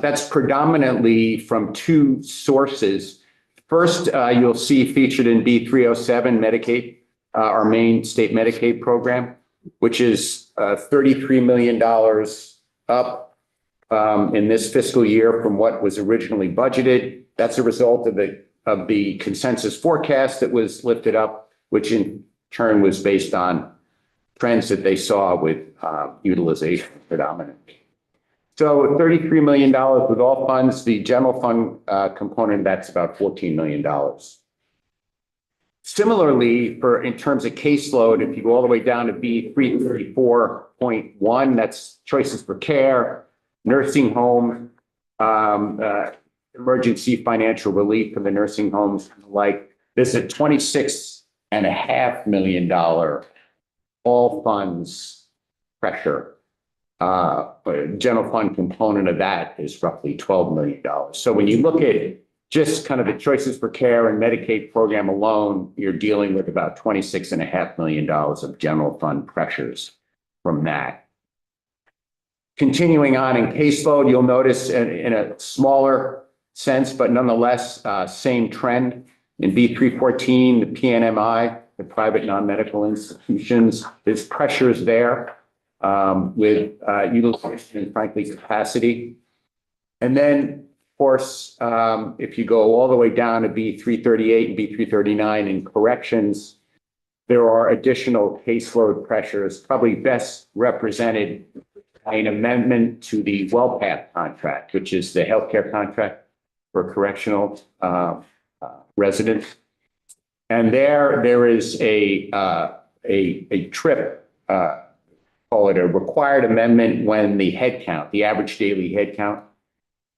That's predominantly from two sources. First, you'll see featured in B307 Medicaid, our main state Medicaid program, which is $33 million up in this fiscal year from what was originally budgeted. That's a result of the consensus forecast that was lifted up, which in turn was based on trends that they saw with utilization predominantly. So $33 million with all funds. The general fund component, that's about $14 million. Similarly, in terms of caseload, if you go all the way down to B334.1, that's choices for care, nursing home, emergency financial relief for the nursing homes, there's a $26.5 million all funds pressure. General fund component of that is roughly $12 million. So when you look at just kind of the choices for care and Medicaid program alone, you're dealing with about $26.5 million of general fund pressures from that. Continuing on in caseload, you'll notice in a smaller sense, but nonetheless, same trend. In B314, the PNMI, the private non-medical institutions, there's pressures there with utilization and frankly capacity. And then, of course, if you go all the way down to B338 and B339 in corrections, there are additional caseload pressures, probably best represented by an amendment to the WellPath contract, which is the healthcare contract for correctional residents. And there is a trip, call it a required amendment when the head count, the average daily head count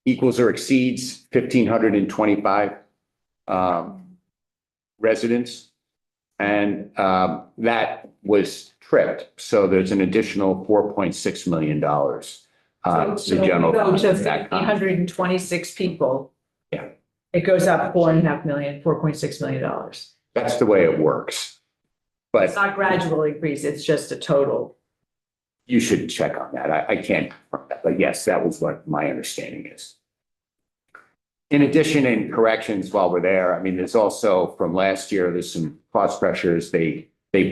equals or exceeds 1,525 residents. And that was tripped. So there's an additional $4.6 million. So the general go fund to for that contract. 126 people. Yeah. It goes up $4.6 million. That's the way it works. But It's not gradual increase, it's just a total. you should check on that. I can't confirm that, but yes, that was what my understanding is. In addition, in corrections, while we're there, I mean, there's also from last year, there's some cost pressures. They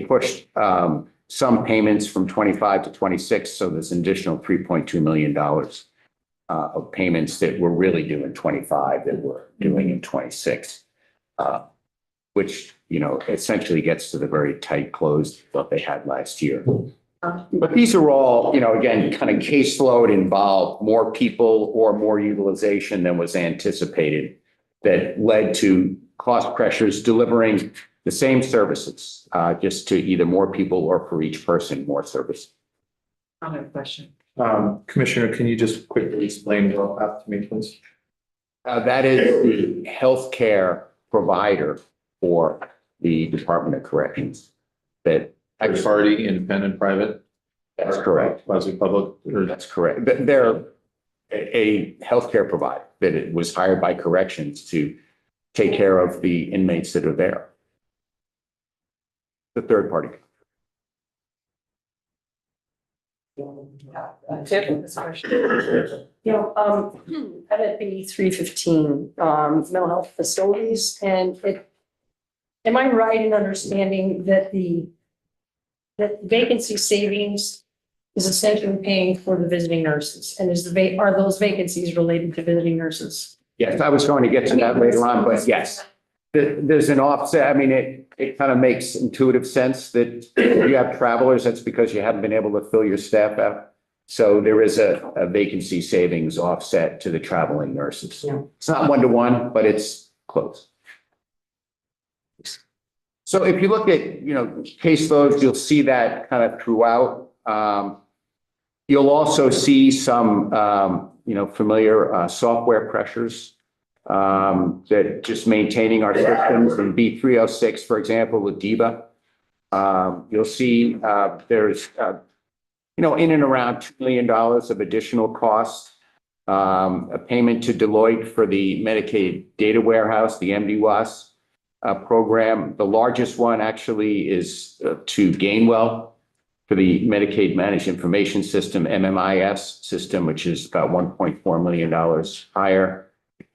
pushed some payments from 25 to 26. So there's an additional $3.2 million of payments that were really due in 25 that we're doing in 26, which, essentially gets to the very tight close that they had last year. But these are all, again, kind of caseload involved, more people or more utilization than was anticipated that led to cost pressures delivering the same services, just to either more people or for each person, more service. I have a question. Commissioner, can you just quickly explain WellPath to me, please? That is the healthcare provider for the Department of Corrections. That, Third party, independent, private? that's correct. Quasi-public? Or That's correct. They're a healthcare provider that it was hired by corrections to take care of the inmates that are there. The third party. Tip, this question. I'm at B 315, mental health facilities, and am I right in understanding that that vacancy savings is essentially paying for the visiting nurses? And are those vacancies related to visiting nurses? Yes, I was going to get to that later on, but yes. There's an offset. I mean, it kind of makes intuitive sense that if you have travelers, that's because you haven't been able to fill your staff out. So there is a vacancy savings offset to the traveling nurses. Yeah. It's not one-to-one, but it's close. So if you look at, caseloads, you'll see that kind of throughout. You'll also see some, familiar software pressures that just maintaining our systems in B306, for example, with DIBA. You'll see there's, in and around $2 million of additional costs. A payment to Deloitte for the Medicaid data warehouse, the MDWAS program. The largest one actually is to Gainwell for the Medicaid Managed Information System, MMIS system, which is about $1.4 million higher.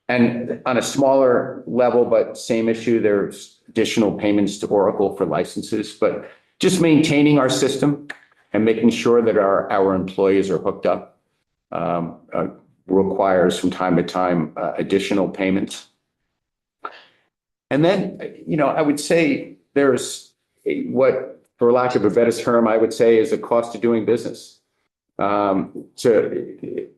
And on a smaller level, but same issue, there's additional payments to Oracle for licenses, but just maintaining our system and making sure that our employees are hooked up requires from time to time additional payments. And then, I would say there's what, for lack of a better term, I would say is a cost of doing business. To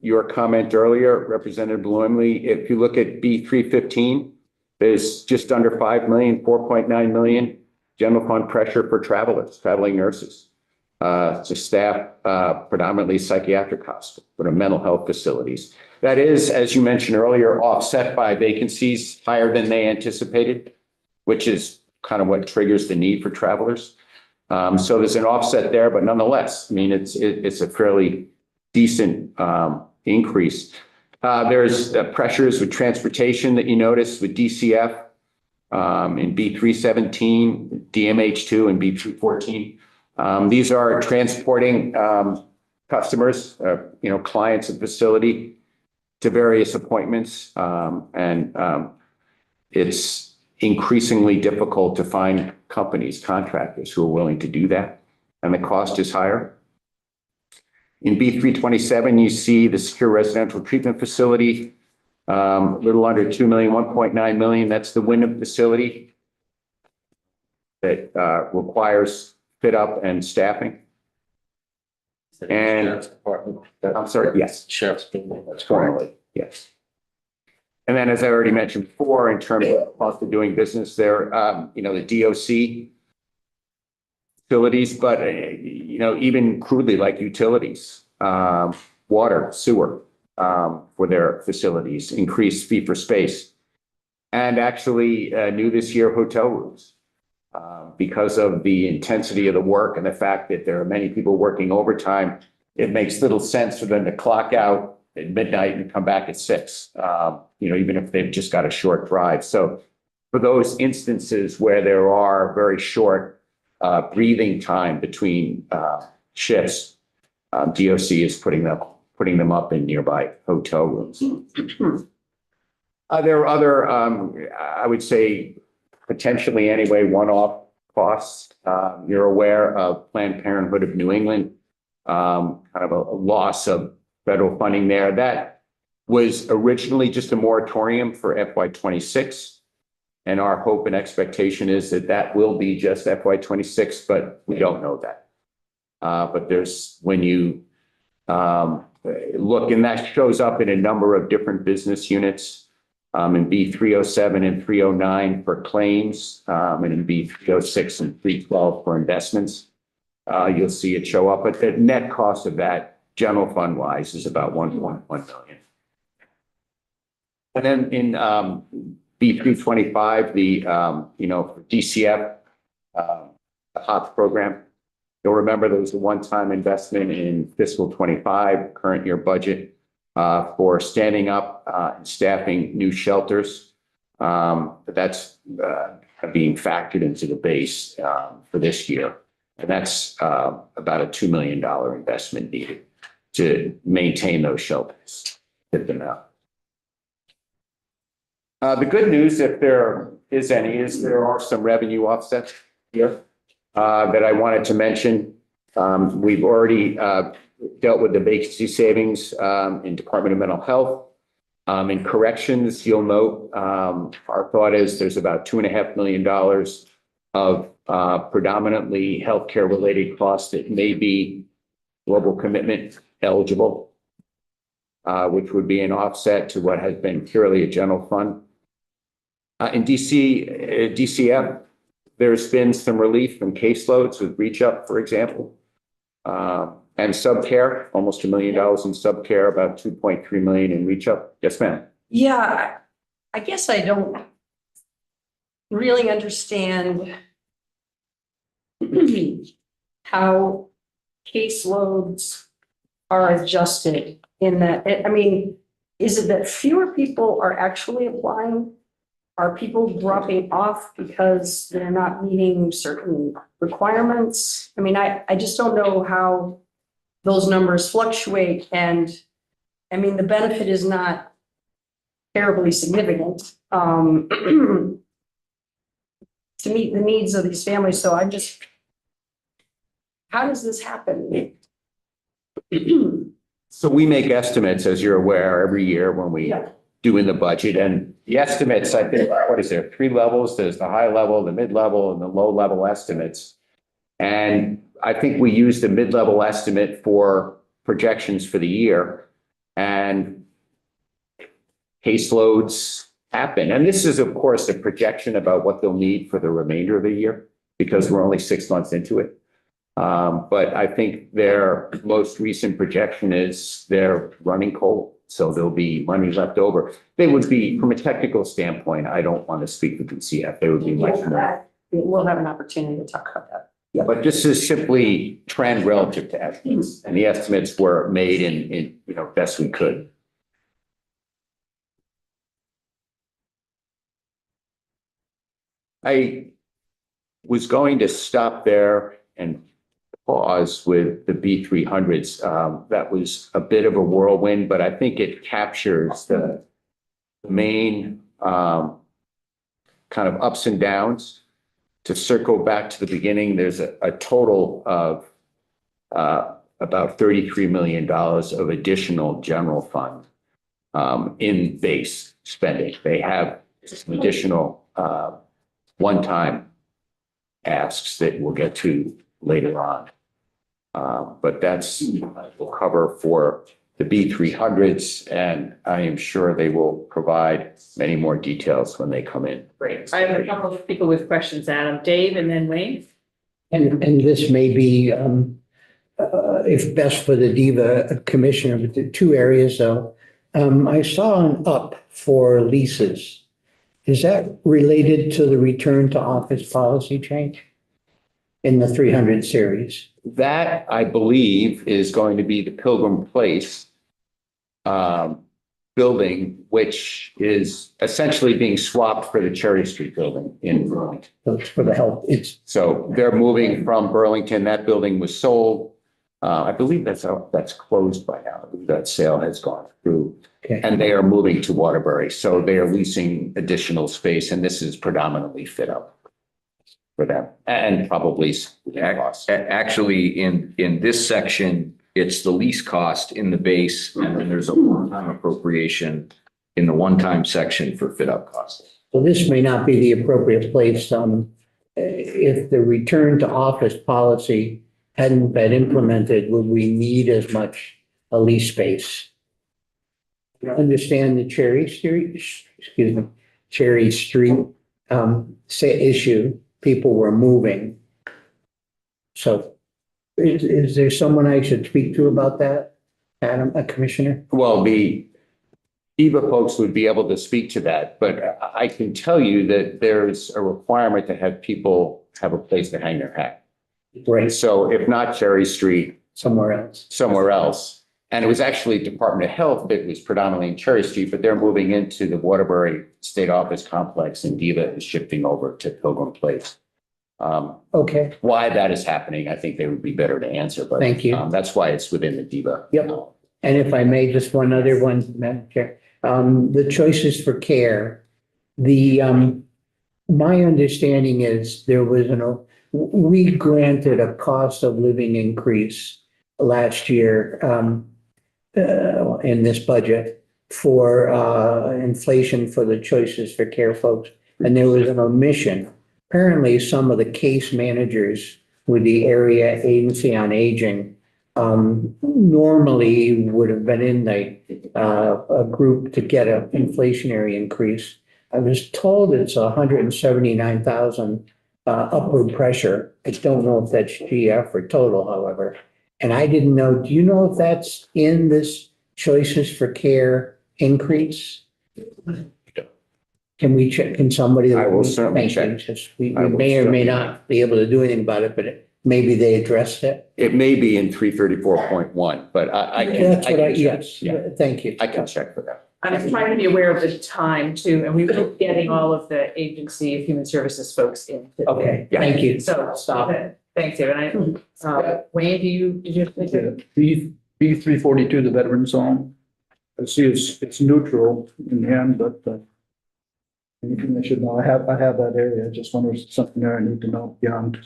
your comment earlier, Representative Bloomley, if you look at B315, there's just under 5 million, 4.9 million general fund pressure for traveling nurses, to staff predominantly psychiatric hospitals, but mental health facilities. That is, as you mentioned earlier, offset by vacancies higher than they anticipated, which is kind of what triggers the need for travelers. So there's an offset there, but nonetheless, I mean, it's a fairly decent increase. There's pressures with transportation that you notice with DCF in B317, DMH2, and B314. These are transporting customers, clients of the facility to various appointments. And it's increasingly difficult to find companies, contractors who are willing to do that. And the cost is higher. In B327, you see the secure residential treatment facility, a little under 2 million, 1.9 million. That's the Wyndham facility that requires fit up and staffing. And I'm sorry, yes. Sheriff's. That's currently, yes. And then, as I already mentioned before, in terms of cost of doing business there, the DOC facilities, but, even crudely like utilities, water, sewer, for their facilities, increased fee for space. And actually, new this year, hotel rooms, because of the intensity of the work and the fact that there are many people working overtime. It makes little sense for them to clock out at midnight and come back at 6, even if they've just got a short drive. So for those instances where there are very short breathing time between shifts, DOC is putting them up in nearby hotel rooms. There are other, I would say, potentially anyway, one-off costs. You're aware of Planned Parenthood of New England, kind of a loss of federal funding there. That was originally just a moratorium for FY26. And our hope and expectation is that that will be just FY26, but we don't know that. But there's, when you look, and that shows up in a number of different business units, in B307 and 309 for claims, and in B306 and 312 for investments. You'll see it show up, but the net cost of that general fund wise is about 1.1 million. And then in B325, for DCF, the HOP program. You'll remember there was a one-time investment in fiscal 25, current year budget, for standing up and staffing new shelters. That's being factored into the base for this year. And that's about a $2 million investment needed to maintain those shelters, get them out. The good news, if there is any, is there are some revenue offsets here that I wanted to mention. We've already dealt with the vacancy savings in Department of Mental Health. In corrections, you'll note our thought is there's about $2.5 million of predominantly healthcare related costs that may be global commitment eligible, which would be an offset to what has been purely a general fund. In DCF, there's been some relief from caseloads with reach up, for example, and subcare, almost $1 million in subcare, about 2.3 million in reach up. Yes, ma'am. Yeah, I guess I don't really understand how caseloads are adjusted in that. I mean, is it that fewer people are actually applying? Are people dropping off because they're not meeting certain requirements? I mean, I just don't know how those numbers fluctuate. And I mean, the benefit is not terribly significant to meet the needs of these families. So I'm just, how does this happen? So we make estimates, as you're aware, every year when we Yeah. do in the budget. And the estimates, I think, what is there? 3 levels. There's the high level, the mid level, and the low level estimates. And I think we used the mid level estimate for projections for the year. And caseloads happen. And this is, of course, a projection about what they'll need for the remainder of the year, because we're only 6 months into it. But I think their most recent projection is they're running cold. So there'll be money left over. They would be, from a technical standpoint, I don't want to speak for DCF. They would be much more. We'll have an opportunity to talk about that. Yeah, but this is simply trend relative to estimates, and the estimates were made in best we could. I was going to stop there and pause with the B300s. That was a bit of a whirlwind, but I think it captures the main kind of ups and downs. To circle back to the beginning, there's a total of about $33 million of additional general fund in base spending. They have some additional one-time asks that we'll get to later on. But that's will cover for the B300s, and I am sure they will provide many more details when they come in. Great. I have a couple of people with questions, Adam. Dave and then Wayne. And this may be, if best for the DEVA commissioner, but the 2 areas though. I saw an up for leases. Is that related to the return to office policy change in the 300 series? That, I believe, is going to be the Pilgrim Place building, which is essentially being swapped for the Cherry Street building in Burlington. That's for the health. So they're moving from Burlington. That building was sold. I believe that's closed by now. I believe that sale has gone through. Okay. And they are moving to Waterbury. So they are leasing additional space, and this is predominantly fit up for them and probably costs. Actually, in this section, it's the lease cost in the base, and then there's a one-time appropriation in the one-time section for fit up costs. So this may not be the appropriate place. If the return to office policy hadn't been implemented, would we need as much a lease space? I understand the Cherry Street issue. People were moving. So is there someone I should speak to about that, Adam, a commissioner? Well, the DEVA folks would be able to speak to that, but I can tell you that there's a requirement to have people have a place to hang their hat. Right, So if not Cherry Street, somewhere else. somewhere else. And it was actually Department of Health that was predominantly in Cherry Street, but they're moving into the Waterbury State Office Complex, and DEVA is shifting over to Pilgrim Place. Okay, Why that is happening, I think they would be better to answer, but thank you. that's why it's within the DEVA. Yep. And if I may, just one other one, Madam Chair, the choices for care, my understanding is there was we granted a cost of living increase last year, in this budget for, inflation for the choices for care folks. And there was an omission. Apparently, some of the case managers with the area agency on aging normally would have been in a group to get an inflationary increase. I was told it's 179,000 upward pressure. I don't know if that's GF or total, however. And I didn't know, do you know if that's in this choices for care increase? Can we check, can somebody? I will certainly Thank you. check. Just, we I will may or may certainly- not be able to do anything about it, but maybe they addressed it. It may be in 334.1, but I can. That's what can check. yes, Yeah, thank you. I can check for that. I'm trying to be aware of the time too, and we were getting all of the agency of human services folks in. today. Okay, Yeah. thank you. So, Stop. thanks, David. Wayne, did you? B 342, the Veterans Home. I see it's neutral in the end, but anything I should know, I have that area. I just wonder if there's something there I need to know beyond.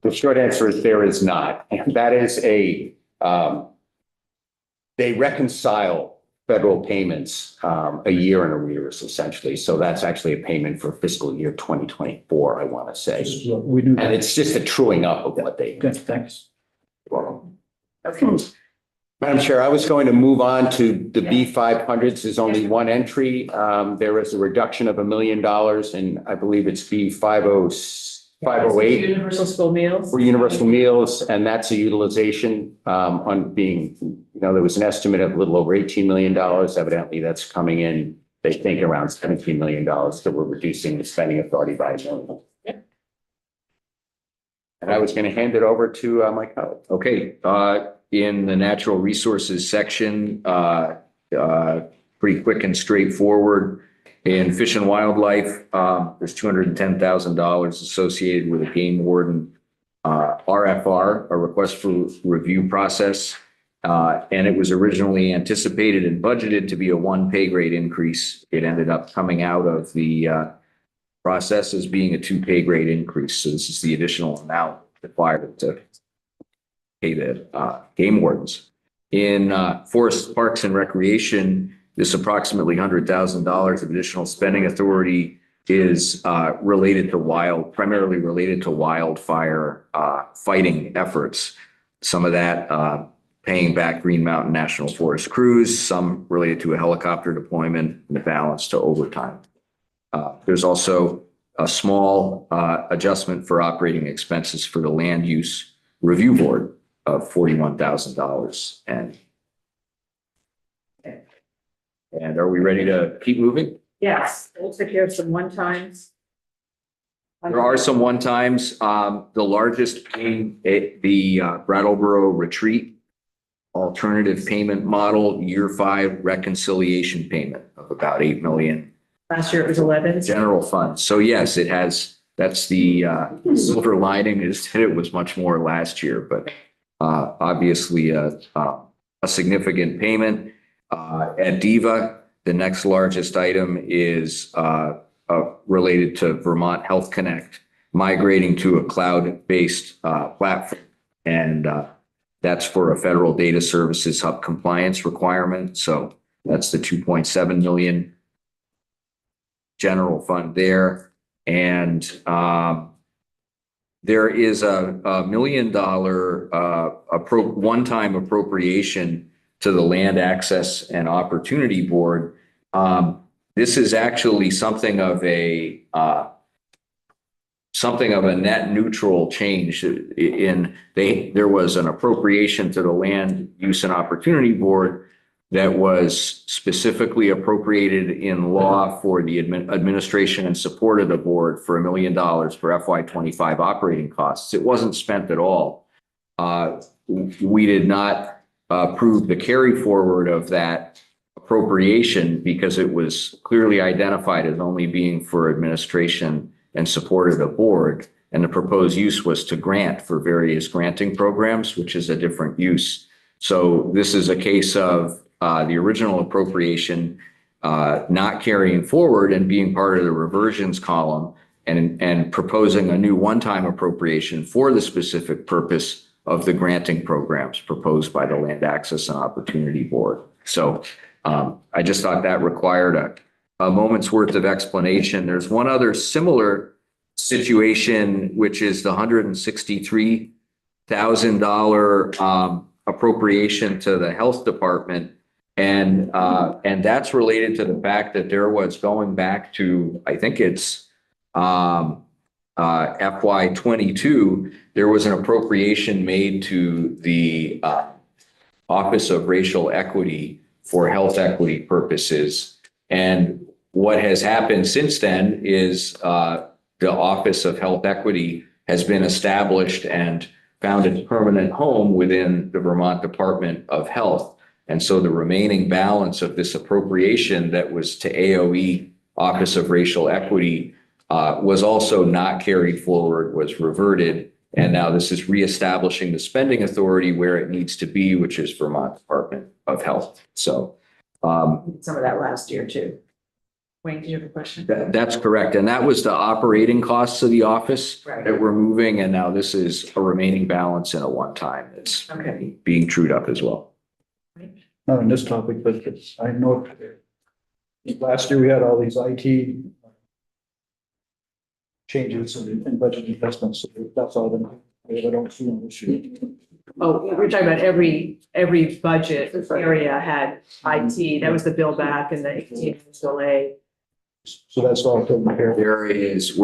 The short answer is there is not. And that is they reconcile federal payments a year in arrears essentially. So that's actually a payment for fiscal year 2024, I want to say. We do. And it's just a truing up of what they. Okay, thanks. Okay. Madam Chair, I was going to move on to the B500s. There's only one entry. There is a reduction of $1 million, and I believe it's B508 Universal school meals. for universal meals, and that's a utilization on being, there was an estimate of a little over $18 million. Evidently, that's coming in, they think around $17 million. So we're reducing the spending authority by $1 million. And I was going to hand it over to my colleague. Okay, in the natural resources section, pretty quick and straightforward. In Fish and Wildlife, there's $210,000 associated with a game warden RFR, a request for review process. And it was originally anticipated and budgeted to be a 1 pay grade increase. It ended up coming out of the process as being a 2 pay grade increase. So this is the additional amount required to pay the game wardens. In Forest Parks and Recreation, this approximately $100,000 of additional spending authority is primarily related to wildfire fighting efforts. Some of that paying back Green Mountain National Forest crews, some related to a helicopter deployment, and the balance to overtime. There's also a small adjustment for operating expenses for the Land Use Review Board of $41,000. And are we ready to keep moving? Yes, we'll take care of some one-times. There are some one-times, the largest being the Brattleboro Retreat Alternative Payment Model Year 5 Reconciliation Payment of about $8 million. Last year it was 11. General fund. So yes, it has, that's the silver lining is that it was much more last year, but obviously a significant payment. At DEVA, the next largest item is related to Vermont Health Connect, migrating to a cloud-based platform. And that's for a federal data services hub compliance requirement. So that's the 2.7 million general fund there. And there is a $1 million one-time appropriation to the Land Access and Opportunity Board. This is actually something of a something of a net neutral change there was an appropriation to the Land Use and Opportunity Board that was specifically appropriated in law for the administration and support of the board for $1 million for FY25 operating costs. It wasn't spent at all. We did not approve the carry forward of that appropriation because it was clearly identified as only being for administration and support of the board. And the proposed use was to grant for various granting programs, which is a different use. So this is a case of the original appropriation not carrying forward and being part of the reversions column and proposing a new one-time appropriation for the specific purpose of the granting programs proposed by the Land Access and Opportunity Board. So I just thought that required a moment's worth of explanation. There's one other similar situation, which is the $163,000 appropriation to the health department. And that's related to the fact that there was, going back to, I think it's FY22, there was an appropriation made to the Office of Racial Equity for health equity purposes. And what has happened since then is the Office of Health Equity has been established and found its permanent home within the Vermont Department of Health. And so the remaining balance of this appropriation that was to AOE, Office of Racial Equity, was also not carried forward, was reverted. And now this is reestablishing the spending authority where it needs to be, which is Vermont Department of Health. So Some of that last year too. Wayne, do you have a question? that's correct. And that was the operating costs of the office Right. that we're moving. And now this is a remaining balance and a one-time that's being trued up as well. Not on this topic, but I know last year we had all these IT changes and budget investments. So that's all that I don't see an issue. Oh, we're talking about every budget area had IT. That was the bill back and the 18 delay. So that's all taken care of. There is,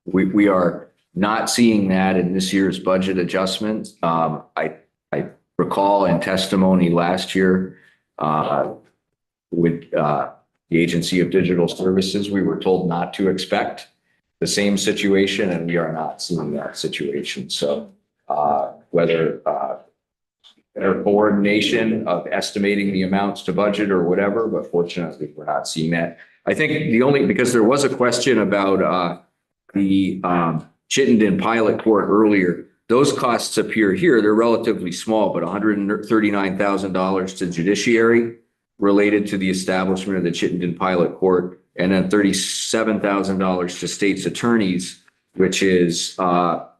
we are not seeing that in this year's budget adjustment. I recall in testimony last year with the Agency of Digital Services, we were told not to expect the same situation, and we are not seeing that situation. So whether better coordination of estimating the amounts to budget or whatever, but fortunately we're not seeing that. I think because there was a question about the Chittenden Pilot Court earlier, those costs appear here. They're relatively small, but $139,000 to judiciary related to the establishment of the Chittenden Pilot Court, and then $37,000 to state's attorneys, which is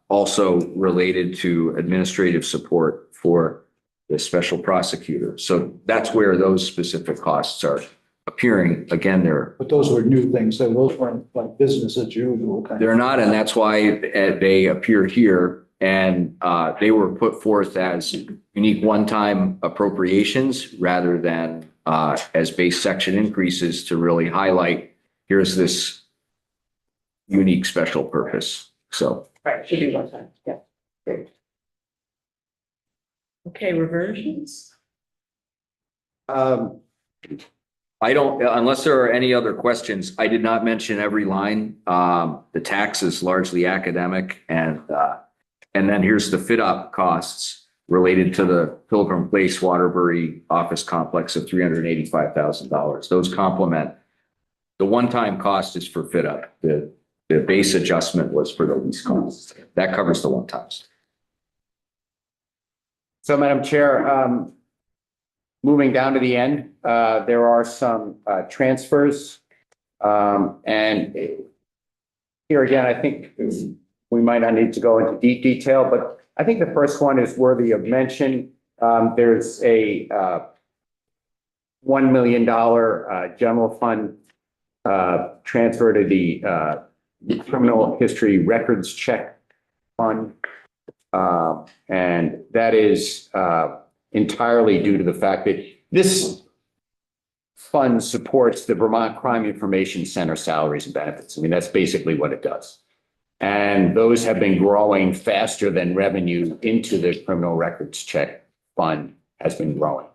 also related to administrative support for the special prosecutor. So that's where those specific costs are appearing. Again, But those were new things. So those weren't like business as usual. they're not, and that's why they appear here. And they were put forth as unique one-time appropriations rather than as base section increases to really highlight, here's this unique special purpose. So. Right, should be one time. Yeah. Great. Okay, reversions. I don't, unless there are any other questions, I did not mention every line. The tax is largely academic, and then here's the fit up costs related to the Pilgrim Place Waterbury office complex of $385,000. Those complement. The one-time cost is for fit up. The base adjustment was for the lease costs. That covers the one-times. So, Madam Chair, moving down to the end, there are some transfers. And here again, I think we might not need to go into deep detail, but I think the first one is worthy of mention. There's a $1 million general fund transfer to the criminal history records check fund. And that is entirely due to the fact that this fund supports the Vermont Crime Information Center salaries and benefits. I mean, that's basically what it does. And those have been growing faster than revenue into the criminal records check fund has been growing.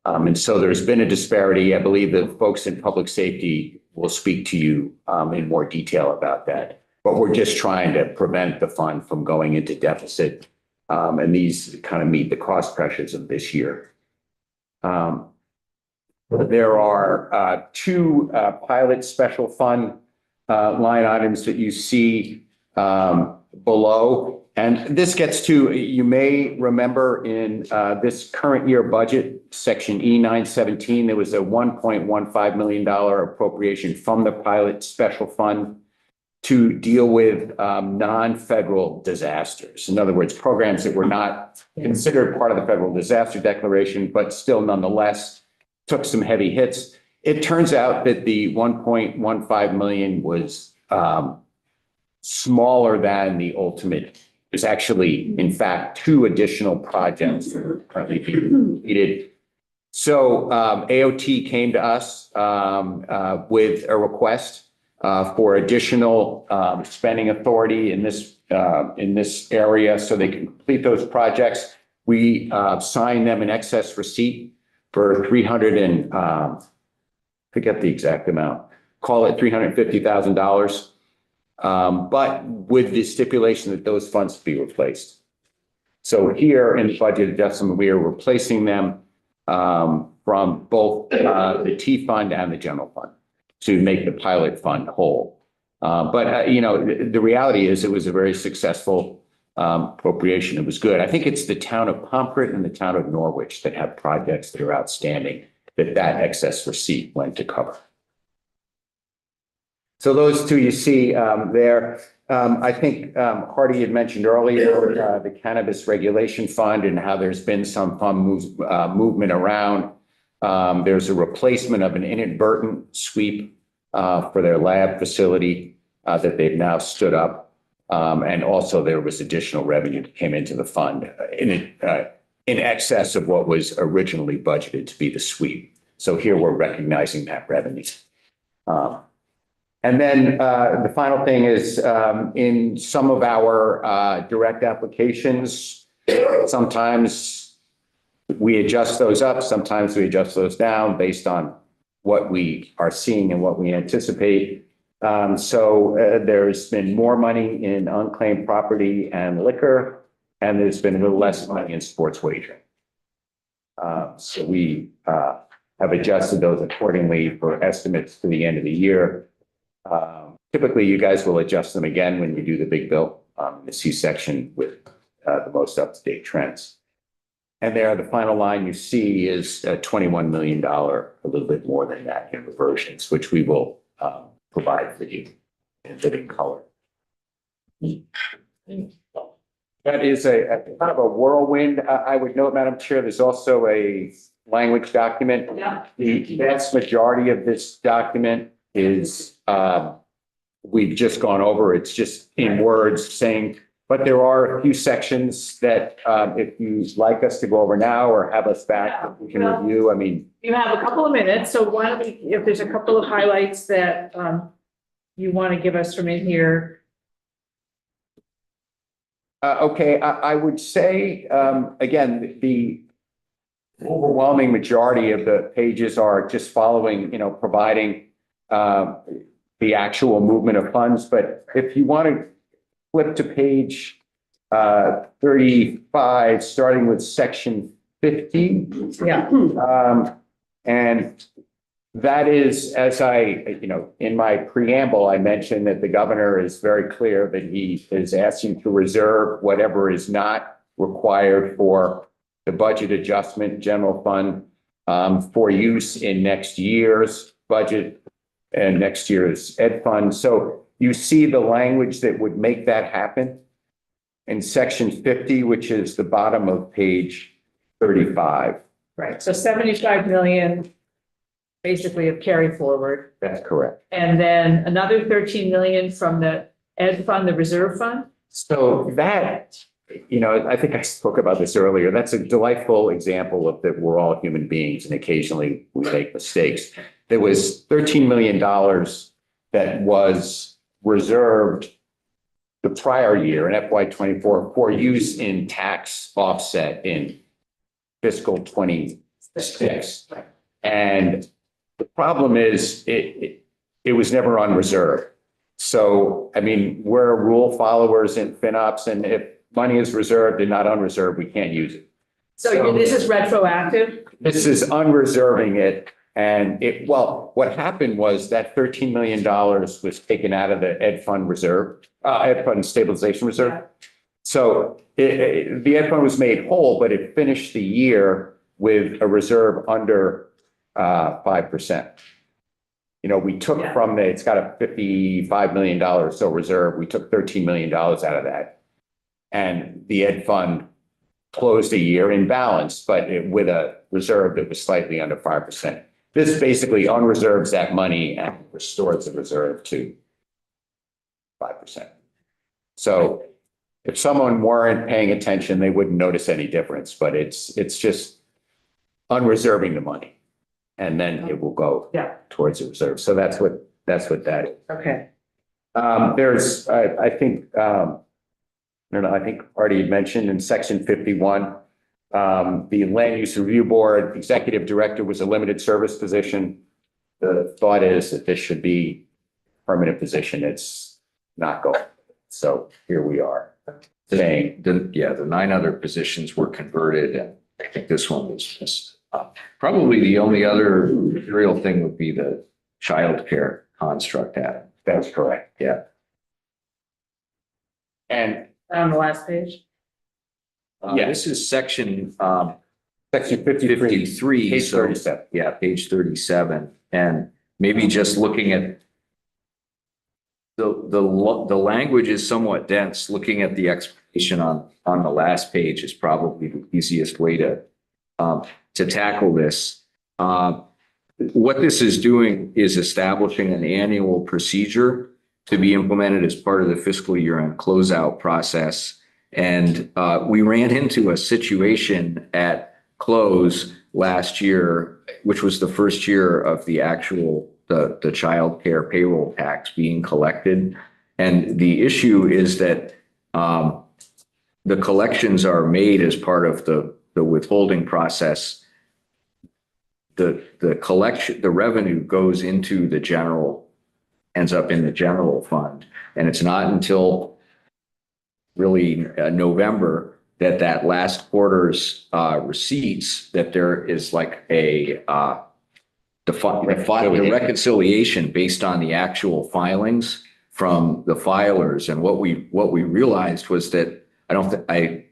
And so there's been a disparity. I believe the folks in public safety will speak to you in more detail about that. But we're just trying to prevent the fund from going into deficit. And these kind of meet the cost pressures of this year. There are two pilot special fund line items that you see below. And this gets to, you may remember in this current year budget, section E917, there was a $1.15 million appropriation from the pilot special fund to deal with non-federal disasters. In other words, programs that were not considered part of the federal disaster declaration, but still nonetheless took some heavy hits. It turns out that the 1.15 million was smaller than the ultimate. There's actually, in fact, two additional projects that are currently being completed. So AOT came to us with a request for additional spending authority in this area so they can complete those projects. We signed them an excess receipt for 300 and forget the exact amount, call it $350,000. But with the stipulation that those funds be replaced. So here in the budget adjustment, we are replacing them from both the T fund and the general fund to make the pilot fund whole. But the reality is it was a very successful appropriation. It was good. I think it's the town of Pomfret and the town of Norwich that have projects that are outstanding that excess receipt went to cover. So those two you see there. I think Hardy had mentioned earlier the Cannabis Regulation Fund and how there's been some fund movement around. There's a replacement of an inadvertent sweep for their lab facility that they've now stood up. And also there was additional revenue that came into the fund in excess of what was originally budgeted to be the sweep. So here we're recognizing that revenue. And then the final thing is in some of our direct applications, sometimes we adjust those up, sometimes we adjust those down based on what we are seeing and what we anticipate. So there's been more money in unclaimed property and liquor, and there's been a little less money in sports wagering. So we have adjusted those accordingly for estimates to the end of the year. Typically, you guys will adjust them again when you do the big bill, the C section with the most up-to-date trends. And there, the final line you see is $21 million, a little bit more than that in reversions, which we will provide for you in living color. That is a kind of a whirlwind. I would note, Madam Chair, there's also a language document. Yeah. The vast majority of this document is we've just gone over. It's just in words saying, but there are a few sections that if you'd like us to go over now or have us back, we can review. I mean, you have a couple of minutes, so why don't we, if there's a couple of highlights that you want to give us from in here. okay, I would say, again, the overwhelming majority of the pages are just following, providing the actual movement of funds. But if you want to flip to page 35, starting with section 50. Yeah. And that is, as in my preamble, I mentioned that the governor is very clear that he is asking to reserve whatever is not required for the budget adjustment general fund for use in next year's budget and next year's ed fund. So you see the language that would make that happen in section 50, which is the bottom of page 35. Right, so 75 million basically of carry forward. That's correct. And then another 13 million from the ed fund, the reserve fund? So that, I think I spoke about this earlier. That's a delightful example of that we're all human beings and occasionally we make mistakes. There was $13 million that was reserved the prior year in FY '24 for use in tax offset in fiscal '26. And the problem is it was never on reserve. So, I mean, we're rule followers in FinOps, and if money is reserved and not unreserved, we can't use it. So this is retroactive? This is unreserving it. And what happened was that $13 million was taken out of the Ed Fund Reserve, Ed Fund Stabilization Reserve. Yeah. So the Ed Fund was made whole, but it finished the year with a reserve under 5%. You know, we took from it's got a $55 million or so reserve. We took $13 million out of that. And the Ed Fund closed a year in balance, but with a reserve that was slightly under 5%. This basically unreserves that money and restores the reserve to 5%. So if someone weren't paying attention, they wouldn't notice any difference, but it's just unreserving the money. And then it will go towards the reserve. So that's what that is. Okay. There's, I think, I don't know, I think Artie had mentioned in section 51, the Land Use Review Board Executive Director was a limited service position. The thought is that this should be a permanent position. It's not going. So here we are saying. The 9 other positions were converted, and I think this one was just probably the only other real thing would be the childcare construct add. That's correct. Yeah. And On the last page? This is section section 53, 53. page So 37. yeah, page 37. And maybe just looking at the language is somewhat dense. Looking at the explanation on the last page is probably the easiest way to tackle this. What this is doing is establishing an annual procedure to be implemented as part of the fiscal year end closeout process. And we ran into a situation at close last year, which was the first year of the actual the child care payroll tax being collected. And the issue is that the collections are made as part of the withholding process. The collection, the revenue goes into the ends up in the general fund. And it's not until really November that last quarter's receipts that there is like the reconciliation based on the actual filings from the filers. And what we realized was that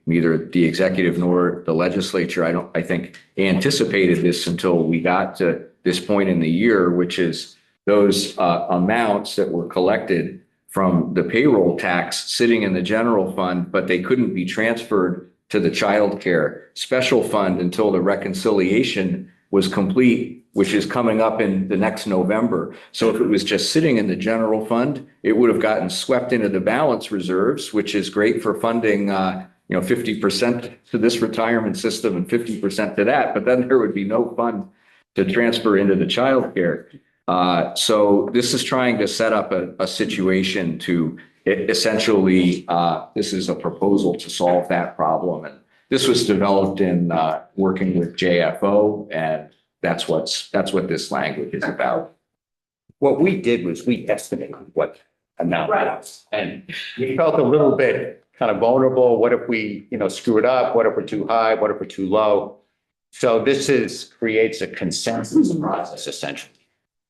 neither the executive nor the legislature, I think anticipated this until we got to this point in the year, which is those amounts that were collected from the payroll tax sitting in the general fund, but they couldn't be transferred to the child care special fund until the reconciliation was complete, which is coming up in the next November. So if it was just sitting in the general fund, it would have gotten swept into the balance reserves, which is great for funding 50% to this retirement system and 50% to that, but then there would be no fund to transfer into the child care. So this is trying to set up a situation to essentially, this is a proposal to solve that problem. And this was developed in working with JFO, and that's what this language is about. What we did was we estimated what amount was, and we felt a little bit kind of vulnerable. What if we, screw it up? What if we're too high? What if we're too low? So this creates a consensus process essentially.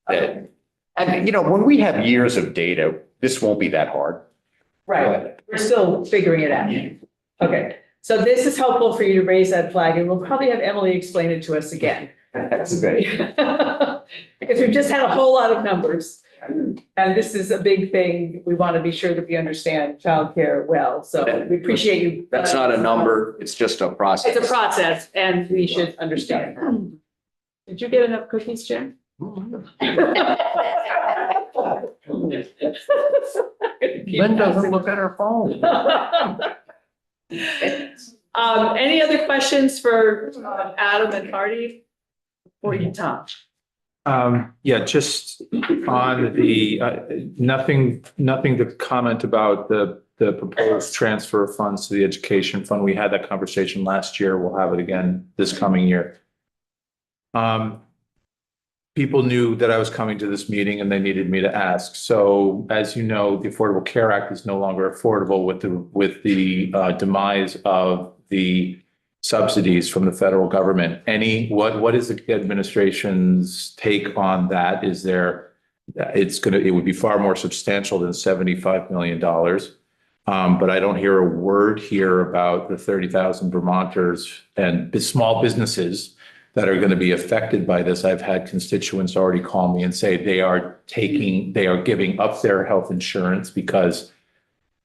And when we have years of data, this won't be that hard. Right, we're still figuring it out. Okay, so this is helpful for you to raise that flag, and we'll probably have Emily explain it to us again. That's great. Because we've just had a whole lot of numbers, and this is a big thing. We want to be sure that we understand childcare well, so we appreciate you. That's not a number, it's just a process. It's a process, and we should understand. Did you get enough cookies, Jim? Lynn doesn't look at her phone. Any other questions for Adam and Artie? Before you talk. Just on the, nothing to comment about the the proposed transfer of funds to the education fund. We had that conversation last year. We'll have it again this coming year. People knew that I was coming to this meeting and they needed me to ask. So as you know, the Affordable Care Act is no longer affordable with the demise of the subsidies from the federal government. What is the administration's take on that? Is there, it would be far more substantial than $75 million. But I don't hear a word here about the 30,000 Vermonters and the small businesses that are going to be affected by this. I've had constituents already call me and say they are giving up their health insurance because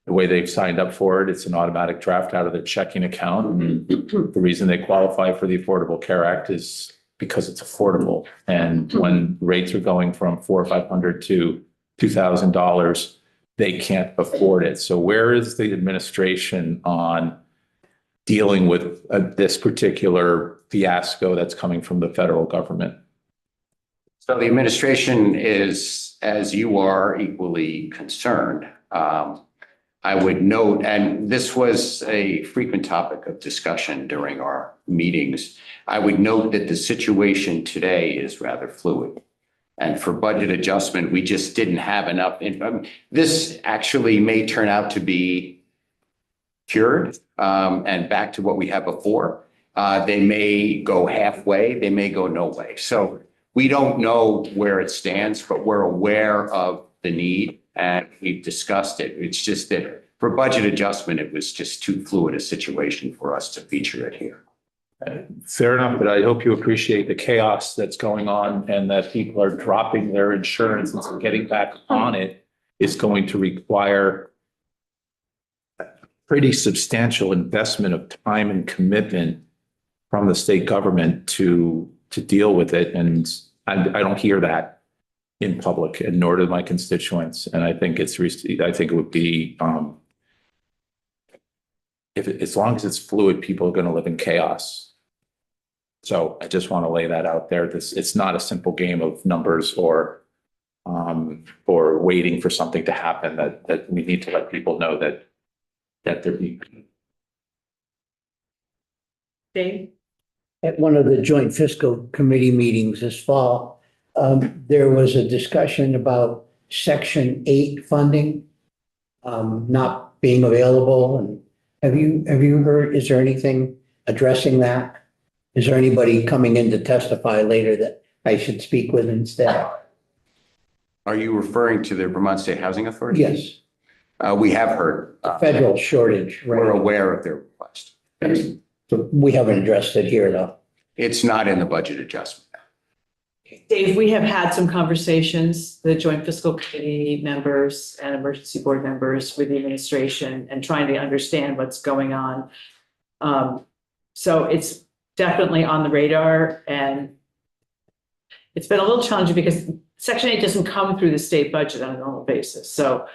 the way they've signed up for it, it's an automatic draft out of their checking account. And the reason they qualify for the Affordable Care Act is because it's affordable. And when rates are going from $400 or $500 to $2,000, they can't afford it. So where is the administration on dealing with this particular fiasco that's coming from the federal government? So the administration is, as you are, equally concerned. I would note, and this was a frequent topic of discussion during our meetings, I would note that the situation today is rather fluid. And for budget adjustment, we just didn't have enough. This actually may turn out to be cured and back to what we had before. They may go halfway, they may go no way. So we don't know where it stands, but we're aware of the need and we've discussed it. It's just that for budget adjustment, it was just too fluid a situation for us to feature it here. Fair enough, but I hope you appreciate the chaos that's going on and that people are dropping their insurance and so getting back on it is going to require a pretty substantial investment of time and commitment from the state government to deal with it. And I don't hear that in public, and nor do my constituents. And I think it would be, as long as it's fluid, people are going to live in chaos. So I just want to lay that out there. It's not a simple game of numbers or waiting for something to happen. That we need to let people know that they're being. Dave? At one of the joint fiscal committee meetings this fall, there was a discussion about Section 8 funding not being available. And have you heard, is there anything addressing that? Is there anybody coming in to testify later that I should speak with instead? Are you referring to the Vermont State Housing Authority? Yes. We have heard. Federal shortage, right? We're aware of their request. So we haven't addressed it here, though. It's not in the budget adjustment. Dave, we have had some conversations, the joint fiscal committee members and emergency board members with the administration and trying to understand what's going on. So it's definitely on the radar, and it's been a little challenging because Section 8 doesn't come through the state budget on a normal basis. So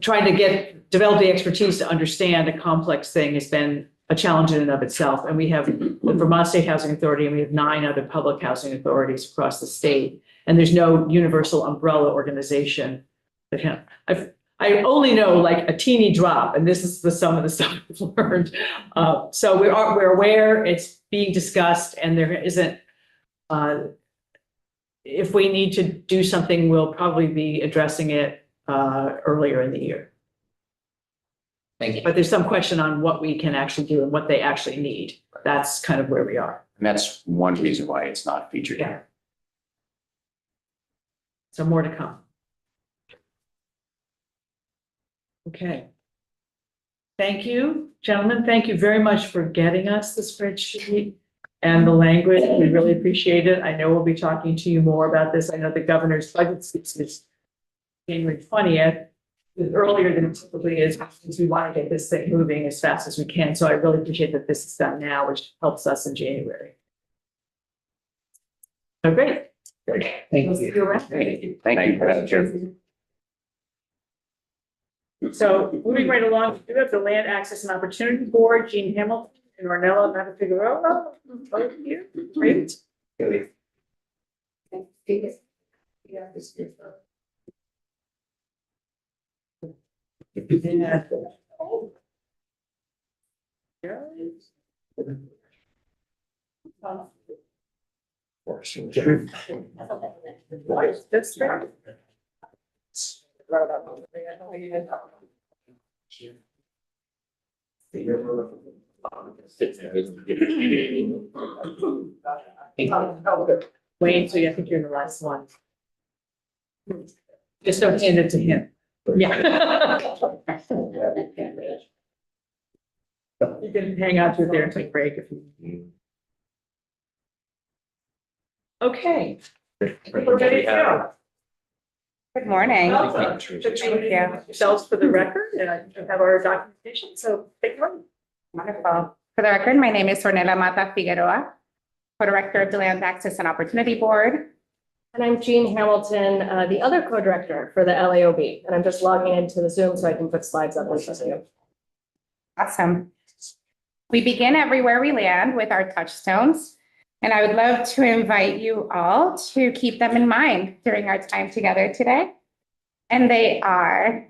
trying to develop the expertise to understand a complex thing has been a challenge in and of itself. And we have the Vermont State Housing Authority, and we have 9 other public housing authorities across the state. And there's no universal umbrella organization that can. I only know like a teeny drop, and this is some of the stuff we've learned. So we're aware it's being discussed, and there isn't. If we need to do something, we'll probably be addressing it earlier in the year. Thank you. But there's some question on what we can actually do and what they actually need. That's kind of where we are. And that's one reason why it's not featured Yeah. here. So more to come. Okay. Thank you, gentlemen. Thank you very much for getting us the spreadsheet and the language. We really appreciate it. I know we'll be talking to you more about this. I know the governor's budget speech is January 20th. Earlier than it typically is, because we want to get this thing moving as fast as we can. So I really appreciate that this is done now, which helps us in January. So great. Thank We'll see you. you around. Thank you, Madam Chair. So moving right along, we do have the Land Access and Opportunity Board, Jean Hamilton and Ornella Matafigueroa. Both here. Great. Yeah. District. Wayne, so I think you're the last one. Just don't hand it to him. Yeah. You can hang out through there and take a break if you need. Okay. We're ready to go. Good morning. Welcome. Thank you. Yourselves for the record, and I have our documentation, so take it away. Wonderful. For the record, my name is Ornella Mata Figueroa, co-director of the Land Access and Opportunity Board. And I'm Jean Hamilton, the other co-director for the LAOB, and I'm just logging into the Zoom so I can put slides up in front of you. Awesome. We begin everywhere we land with our touchstones, and I would love to invite you all to keep them in mind during our time together today. And they are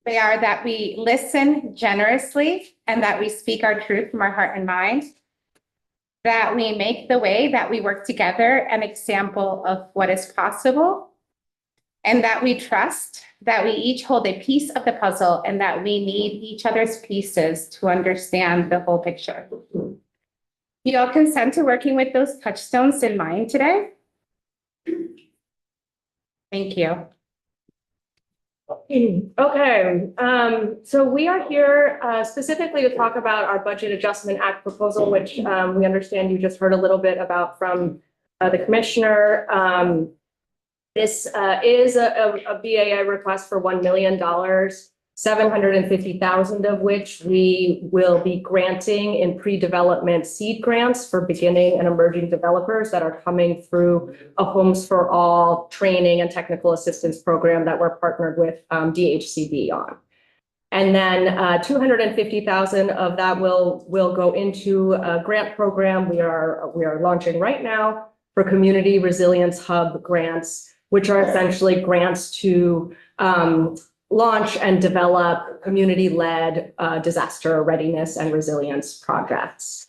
that we listen generously and that we speak our truth from our heart and mind, that we make the way that we work together an example of what is possible, and that we trust that we each hold a piece of the puzzle and that we need each other's pieces to understand the whole picture. You all consent to working with those touchstones in mind today? Thank you. Okay, so we are here specifically to talk about our Budget Adjustment Act proposal, which we understand you just heard a little bit about from the commissioner. This is a BAI request for $1 million, $750,000 of which we will be granting in pre-development seed grants for beginning and emerging developers that are coming through a Homes for All training and technical assistance program that we're partnered with DHCD on. And then 250,000 of that will go into a grant program we are launching right now for Community Resilience Hub grants, which are essentially grants to launch and develop community-led disaster readiness and resilience projects.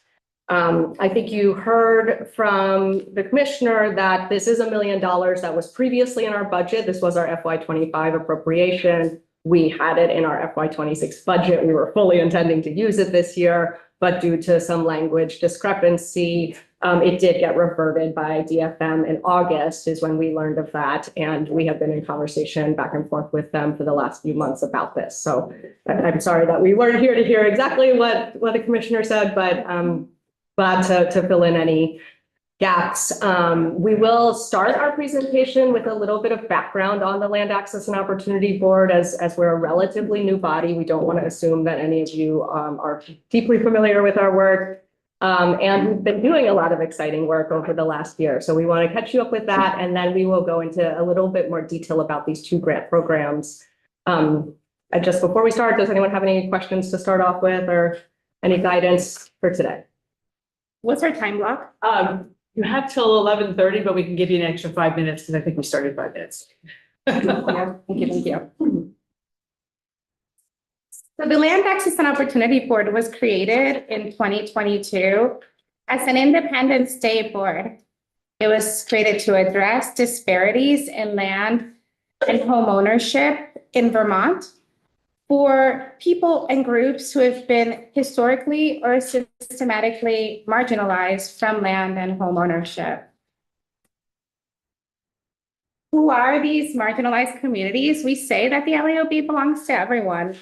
I think you heard from the commissioner that this is $1 million that was previously in our budget. This was our FY25 appropriation. We had it in our FY26 budget. We were fully intending to use it this year, but due to some language discrepancy, it did get reverted by DFM in August is when we learned of that. And we have been in conversation back and forth with them for the last few months about this. So I'm sorry that we weren't here to hear exactly what the commissioner said, but glad to fill in any gaps. We will start our presentation with a little bit of background on the Land Access and Opportunity Board as we're a relatively new body. We don't want to assume that any of you are deeply familiar with our work. And we've been doing a lot of exciting work over the last year. So we want to catch you up with that. And then we will go into a little bit more detail about these two grant programs. Just before we start, does anyone have any questions to start off with or any guidance for today? What's our time block? You have till 11:30, but we can give you an extra 5 minutes because I think we started 5 minutes. Yeah, thank you. So the Land Access and Opportunity Board was created in 2022 as an independent state board. It was created to address disparities in land and home ownership in Vermont for people and groups who have been historically or systematically marginalized from land and home ownership. Who are these marginalized communities? We say that the LAOB belongs to everyone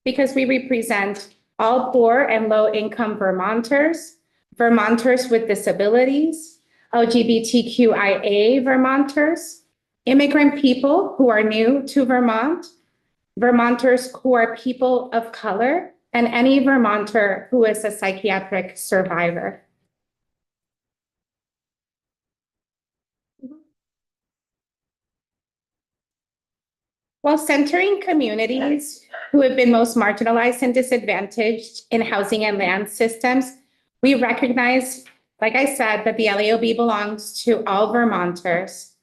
because we represent all poor and low-income Vermonters, Vermonters with disabilities, LGBTQIA Vermonters, immigrant people who are new to Vermont, Vermonters who are people of color, and any Vermonter who is a psychiatric survivor. While centering communities who have been most marginalized and disadvantaged in housing and land systems, we recognize, like I said, that the LAOB belongs to all Vermonters.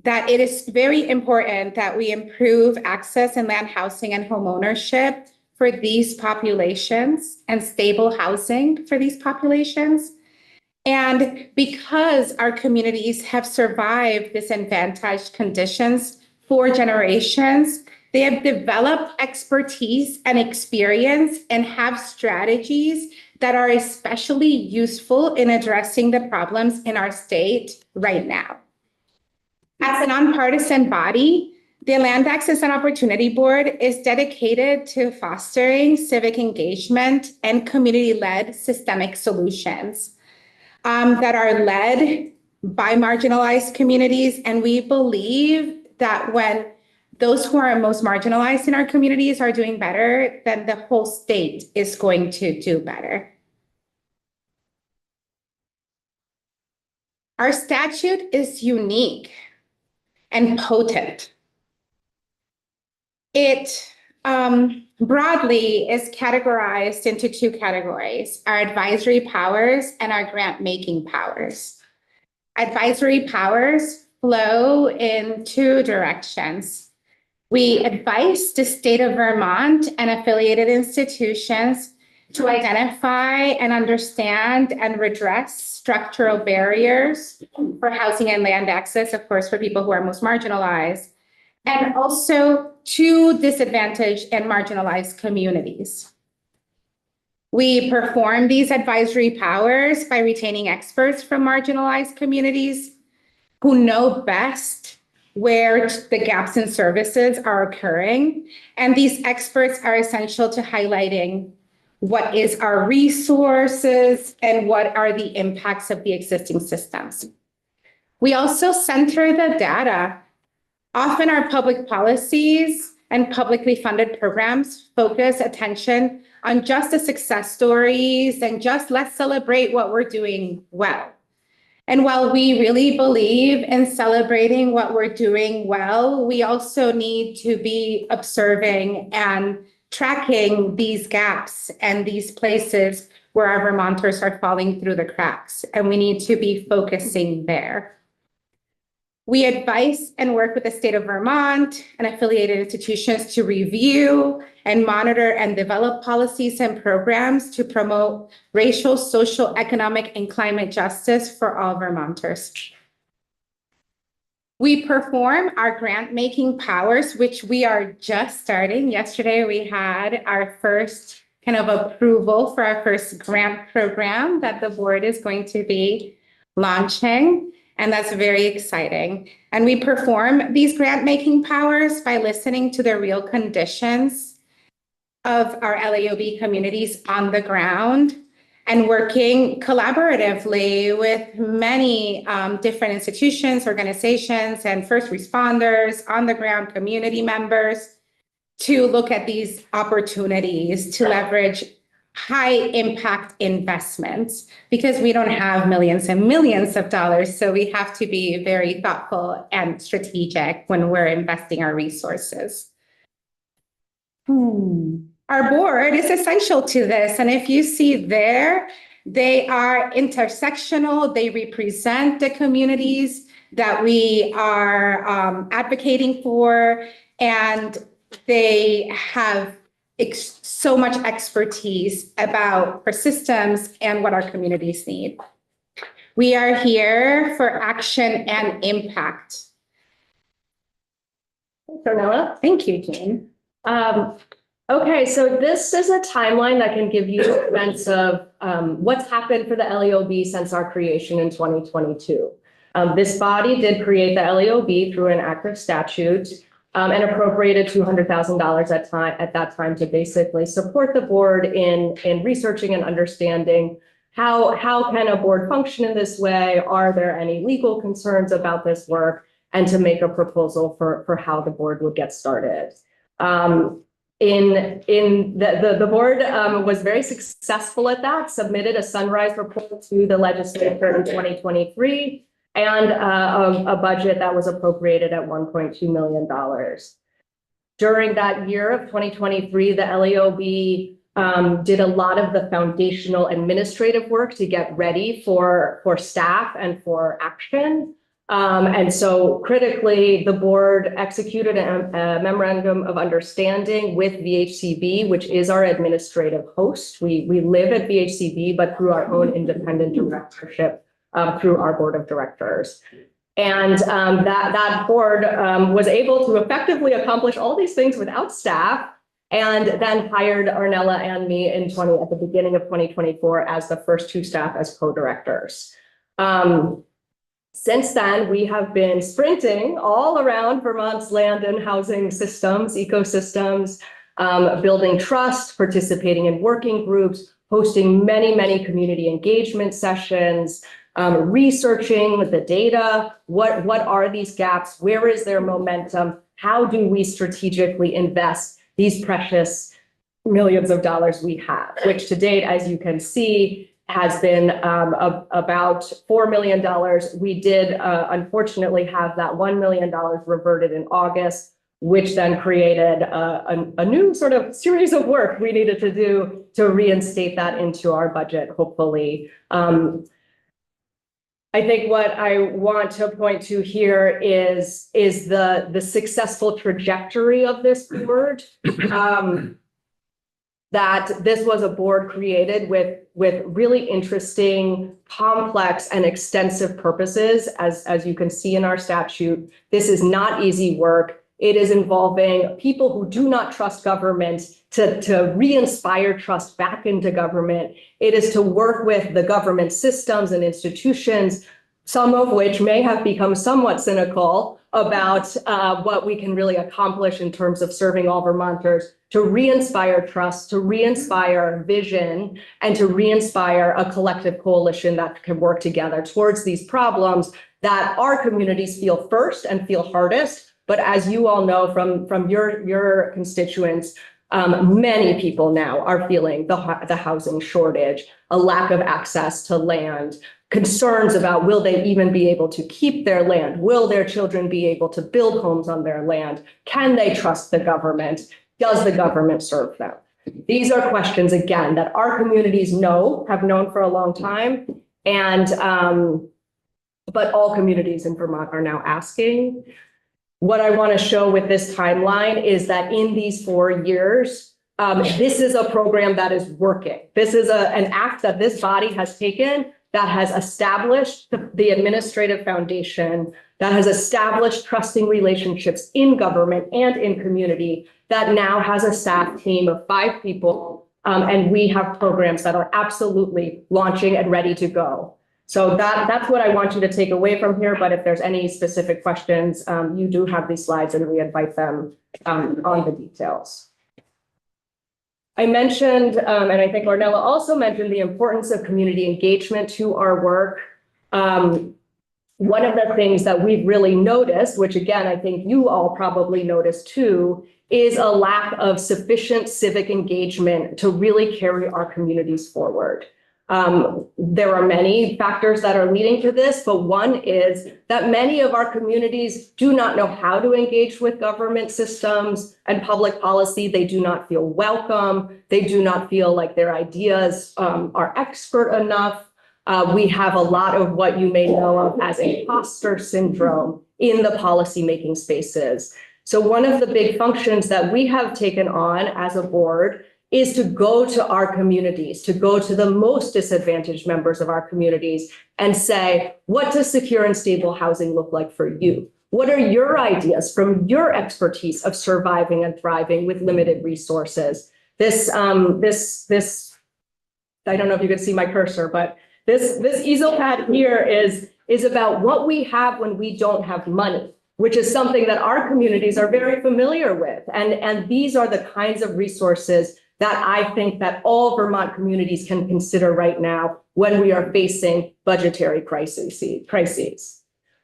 that it is very important that we improve access and land housing and homeownership for these populations and stable housing for these populations. And because our communities have survived disadvantaged conditions for generations, they have developed expertise and experience and have strategies that are especially useful in addressing the problems in our state right now. As a nonpartisan body, the Land Access and Opportunity Board is dedicated to fostering civic engagement and community-led systemic solutions that are led by marginalized communities. And we believe that when those who are most marginalized in our communities are doing better, then the whole state is going to do better. Our statute is unique and potent. It broadly is categorized into two categories: our advisory powers and our grant-making powers. Advisory powers flow in two directions. We advise the state of Vermont and affiliated institutions to identify and understand and redress structural barriers for housing and land access, of course, for people who are most marginalized, and also to disadvantaged and marginalized communities. We perform these advisory powers by retaining experts from marginalized communities who know best where the gaps in services are occurring. And these experts are essential to highlighting what is our resources and what are the impacts of the existing systems. We also center the data. Often our public policies and publicly funded programs focus attention on just the success stories and just let's celebrate what we're doing well. And while we really believe in celebrating what we're doing well, we also need to be observing and tracking these gaps and these places where our Vermonters are falling through the cracks, and we need to be focusing there. We advise and work with the state of Vermont and affiliated institutions to review and monitor and develop policies and programs to promote racial, social, economic, and climate justice for all Vermonters. We perform our grant-making powers, which we are just starting. Yesterday, we had our first kind of approval for our first grant program that the board is going to be launching. And that's very exciting. And we perform these grant-making powers by listening to the real conditions of our LAOB communities on the ground and working collaboratively with many different institutions, organizations, and first responders, on the ground community members to look at these opportunities to leverage high impact investments, because we don't have millions and millions of dollars. So we have to be very thoughtful and strategic when we're investing our resources. Our board is essential to this. And if you see there, they are intersectional. They represent the communities that we are advocating for, and they have so much expertise about our systems and what our communities need. We are here for action and impact. Cornella? Thank you, Jean. Okay, so this is a timeline that can give you a sense of what's happened for the LAOB since our creation in 2022. This body did create the LAOB through an act of statute and appropriated $200,000 at that time to basically support the board in researching and understanding how can a board function in this way? Are there any legal concerns about this work? And to make a proposal for how the board would get started. The board was very successful at that, submitted a sunrise report to the legislature in 2023. And a budget that was appropriated at $1.2 million. During that year of 2023, the LAOB did a lot of the foundational administrative work to get ready for staff and for action. And so critically, the board executed a memorandum of understanding with VHCB, which is our administrative host. We live at VHCB, but through our own independent directorship, through our board of directors. And that board was able to effectively accomplish all these things without staff, and then hired Arnella and me at the beginning of 2024 as the first two staff as co-directors. Since then, we have been sprinting all around Vermont's land and housing systems, ecosystems, building trust, participating in working groups, hosting many community engagement sessions, researching the data. What are these gaps? Where is their momentum? How do we strategically invest these precious millions of dollars we have, which to date, as you can see, has been about $4 million. We did unfortunately have that $1 million reverted in August, which then created a new sort of series of work we needed to do to reinstate that into our budget, hopefully. I think what I want to point to here is the successful trajectory of this board. That this was a board created with really interesting, complex, and extensive purposes, as you can see in our statute. This is not easy work. It is involving people who do not trust government to re-inspire trust back into government. It is to work with the government systems and institutions, some of which may have become somewhat cynical about what we can really accomplish in terms of serving all Vermonters, to re-inspire trust, to re-inspire vision, and to re-inspire a collective coalition that can work together towards these problems that our communities feel first and feel hardest. But as you all know from your constituents, many people now are feeling the housing shortage, a lack of access to land, concerns about will they even be able to keep their land? Will their children be able to build homes on their land? Can they trust the government? Does the government serve them? These are questions, again, that our communities have known for a long time. And but all communities in Vermont are now asking. What I want to show with this timeline is that in these 4 years, this is a program that is working. This is an act that this body has taken that has established the administrative foundation, that has established trusting relationships in government and in community, that now has a staff team of 5 people, and we have programs that are absolutely launching and ready to go. So that's what I want you to take away from here, but if there's any specific questions, you do have these slides and we invite them on the details. I mentioned, and I think Ornella also mentioned, the importance of community engagement to our work. One of the things that we've really noticed, which again, I think you all probably noticed too, is a lack of sufficient civic engagement to really carry our communities forward. There are many factors that are leading to this, but one is that many of our communities do not know how to engage with government systems and public policy. They do not feel welcome. They do not feel like their ideas are expert enough. We have a lot of what you may know of as imposter syndrome in the policymaking spaces. So one of the big functions that we have taken on as a board is to go to our communities, to go to the most disadvantaged members of our communities and say, what does secure and stable housing look like for you? What are your ideas from your expertise of surviving and thriving with limited resources? This, I don't know if you can see my cursor, but this easel pad here is about what we have when we don't have money, which is something that our communities are very familiar with. And these are the kinds of resources that I think that all Vermont communities can consider right now when we are facing budgetary crises.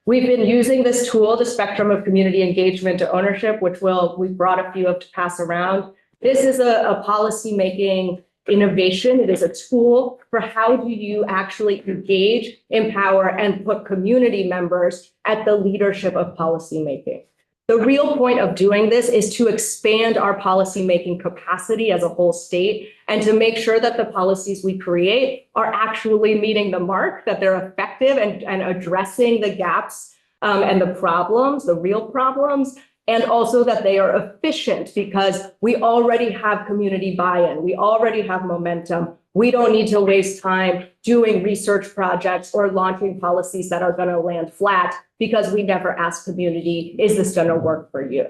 We've been using this tool, the spectrum of community engagement to ownership, which we've brought a few up to pass around. This is a policy-making innovation. It is a tool for how do you actually engage, empower, and put community members at the leadership of policymaking. The real point of doing this is to expand our policymaking capacity as a whole state and to make sure that the policies we create are actually meeting the mark, that they're effective and addressing the gaps and the problems, the real problems, and also that they are efficient because we already have community buy-in. We already have momentum. We don't need to waste time doing research projects or launching policies that are going to land flat because we never ask community, is this going to work for you?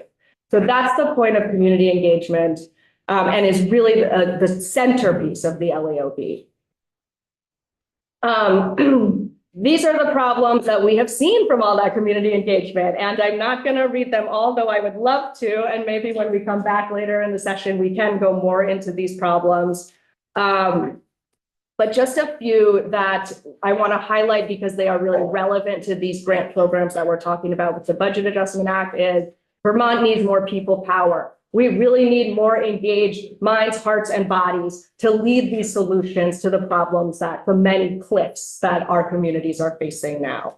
So that's the point of community engagement, and is really the centerpiece of the LAOB. These are the problems that we have seen from all that community engagement, and I'm not going to read them all, though I would love to, and maybe when we come back later in the session, we can go more into these problems. But just a few that I want to highlight because they are really relevant to these grant programs that we're talking about with the Budget Adjustment Act is Vermont needs more people power. We really need more engaged minds, hearts, and bodies to lead these solutions to the problems that the many cliffs that our communities are facing now.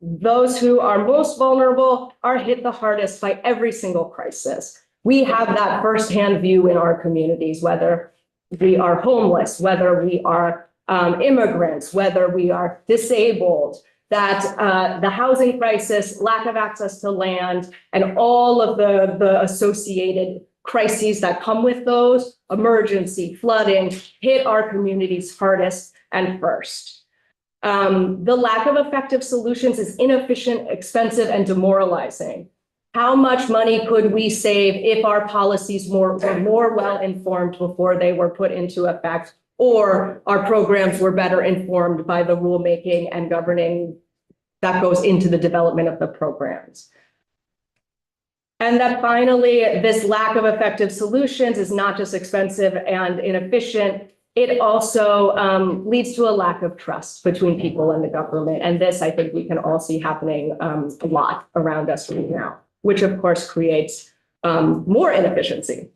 Those who are most vulnerable are hit the hardest by every single crisis. We have that firsthand view in our communities, whether we are homeless, whether we are immigrants, whether we are disabled, that the housing crisis, lack of access to land, and all of the associated crises that come with those, emergency, flooding, hit our communities hardest and first. The lack of effective solutions is inefficient, expensive, and demoralizing. How much money could we save if our policies were more well-informed before they were put into effect, or our programs were better informed by the rulemaking and governing that goes into the development of the programs? And that finally, this lack of effective solutions is not just expensive and inefficient, it also leads to a lack of trust between people and the government. And this, I think we can all see happening a lot around us right now, which of course creates more inefficiency.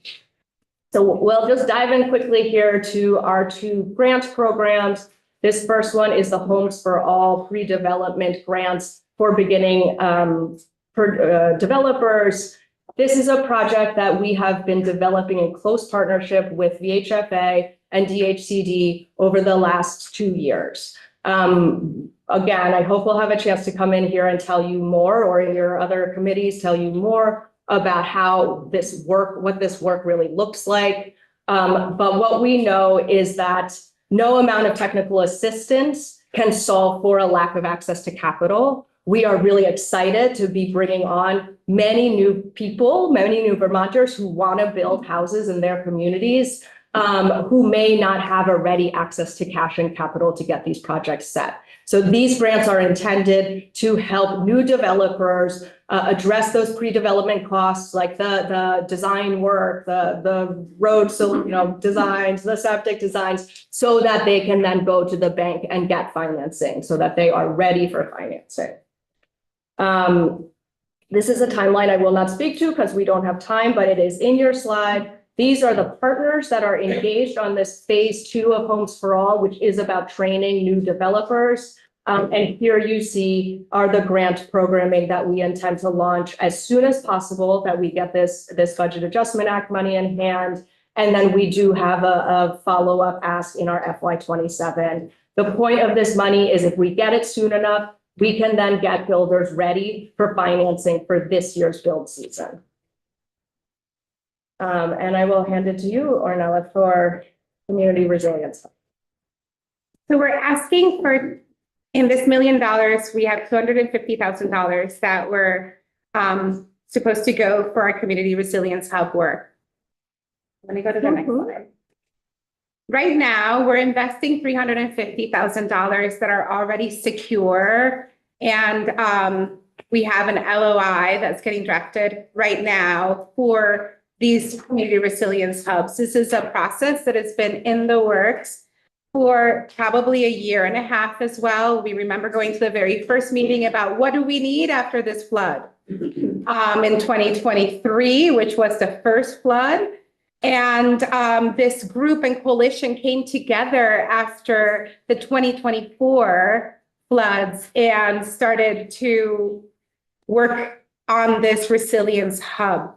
So we'll just dive in quickly here to our two grant programs. This first one is the Homes for All pre-development grants for beginning for developers. This is a project that we have been developing in close partnership with VHFA and DHCD over the last 2 years. Again, I hope we'll have a chance to come in here and tell you more, or in your other committees, tell you more about how this work, what this work really looks like. But what we know is that no amount of technical assistance can solve for a lack of access to capital. We are really excited to be bringing on many new people, many new Vermonters who want to build houses in their communities, who may not have a ready access to cash and capital to get these projects set. So these grants are intended to help new developers address those pre-development costs, like the design work, the road, designs, the septic designs, so that they can then go to the bank and get financing, so that they are ready for financing. This is a timeline I will not speak to because we don't have time, but it is in your slide. These are the partners that are engaged on this phase 2 of Homes for All, which is about training new developers. And here you see are the grant programming that we intend to launch as soon as possible, that we get this Budget Adjustment Act money in hand. And then we do have a follow-up ask in our FY27. The point of this money is if we get it soon enough, we can then get builders ready for financing for this year's build season. And I will hand it to you, Ornella, for community resilience. So we're asking for, in this $1 million, we have $250,000 that were supposed to go for our community resilience hub work. Let me go to the next slide. Right now, we're investing $350,000 that are already secure, and we have an LOI that's getting drafted right now for these community resilience hubs. This is a process that has been in the works for probably 1.5 years as well. We remember going to the very first meeting about what do we need after this flood in 2023, which was the first flood. And this group and coalition came together after the 2024 floods and started to work on this resilience hub.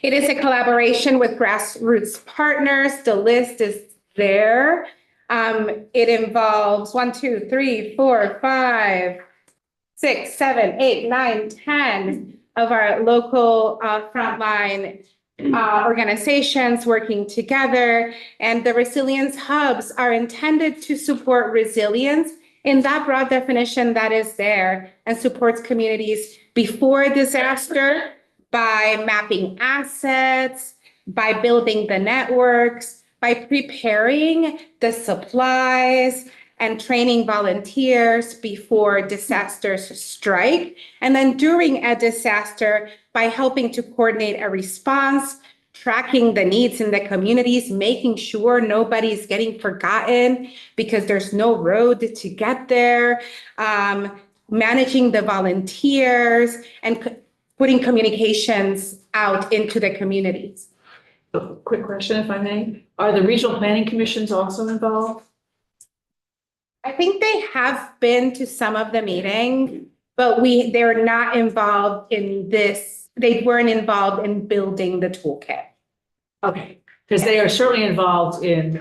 It is a collaboration with grassroots partners. The list is there. It involves 1, 2, 3, 4, 5, 6, 7, 8, 9, 10 of our local frontline organizations working together. And the resilience hubs are intended to support resilience in that broad definition that is there and supports communities before disaster by mapping assets, by building the networks, by preparing the supplies and training volunteers before disasters strike. And then during a disaster, by helping to coordinate a response, tracking the needs in the communities, making sure nobody's getting forgotten because there's no road to get there, managing the volunteers, and putting communications out into the communities. Quick question, if I may. Are the regional planning commissions also involved? I think they have been to some of the meetings, but they're not involved in this. They weren't involved in building the toolkit. Okay, because they are certainly involved in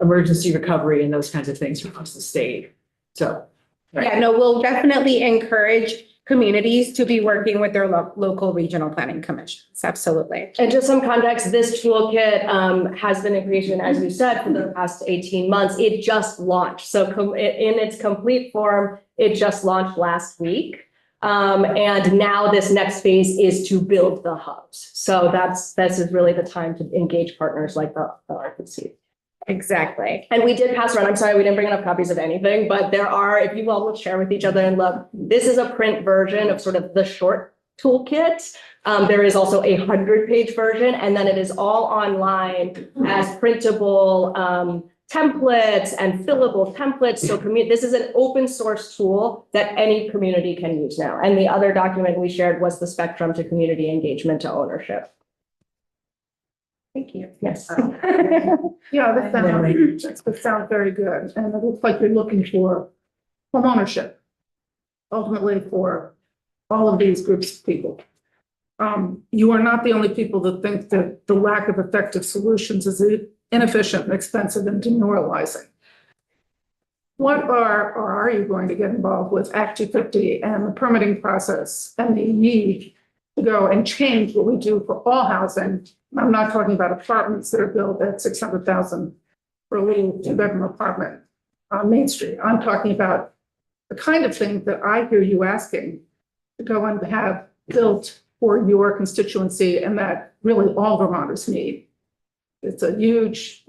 emergency recovery and those kinds of things across the state. So. Right. Yeah, no, we'll definitely encourage communities to be working with their local regional planning commissions. Absolutely. And just some context, this toolkit has been in creation, as you said, for the past 18 months. It just launched. So in its complete form, it just launched last week. And now this next phase is to build the hubs. So this is really the time to engage partners like the RPC. Exactly. And we did pass around, I'm sorry, we didn't bring enough copies of anything, but there are, if you all will share with each other and look, this is a print version of sort of the short toolkit. There is also a 100-page version, and then it is all online as printable templates and fillable templates. So this is an open source tool that any community can use now. And the other document we shared was the spectrum to community engagement to ownership. Thank you. Yes. Yeah, that sounds very good. And it looks like you're looking for homeownership, ultimately for all of these groups of people. You are not the only people that think that the lack of effective solutions is inefficient, expensive, and demoralizing. What are you going to get involved with Act 250 and the permitting process and the need to go and change what we do for all housing? I'm not talking about apartments that are built at $600,000 for a little 2-bedroom apartment on Main Street. I'm talking about the kind of thing that I hear you asking to go and have built for your constituency and that really all Vermonters need. It's a huge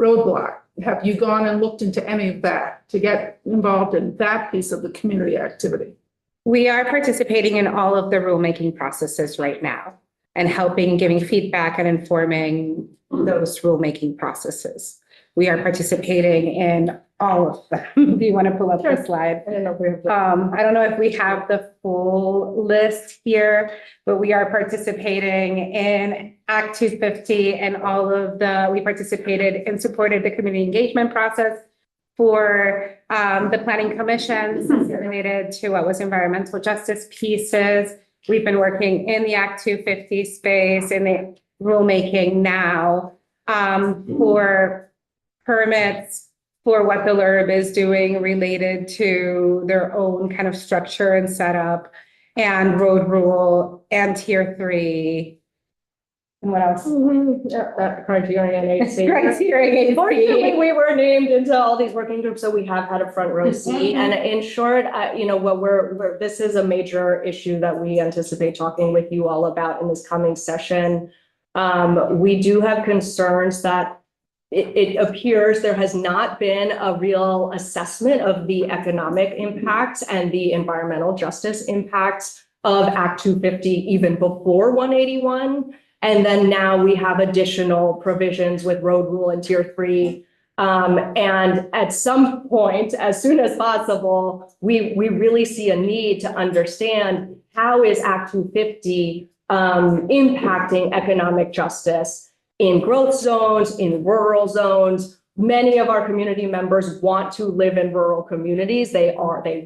roadblock. Have you gone and looked into any of that to get involved in that piece of the community activity? We are participating in all of the rulemaking processes right now and helping, giving feedback and informing those rulemaking processes. We are participating in all of them. Do you want to pull up the slide? I don't know if we have I don't know if we have the full list here, but we are participating in Act 250 and we participated and supported the community engagement process for the planning commissions related to what was environmental justice pieces. We've been working in the Act 250 space in the rulemaking now for permits for what the LURB is doing related to their own kind of structure and setup and road rule and tier 3. And what else? Criterion 8C. Criterion 8C. Fortunately, we were named into all these working groups, so we have had a front row seat. And in short, what this is a major issue that we anticipate talking with you all about in this coming session. We do have concerns that it appears there has not been a real assessment of the economic impacts and the environmental justice impacts of Act 250 even before 181. And then now we have additional provisions with road rule and tier 3. And at some point, as soon as possible, we really see a need to understand how is Act 250 impacting economic justice in growth zones, in rural zones. Many of our community members want to live in rural communities. They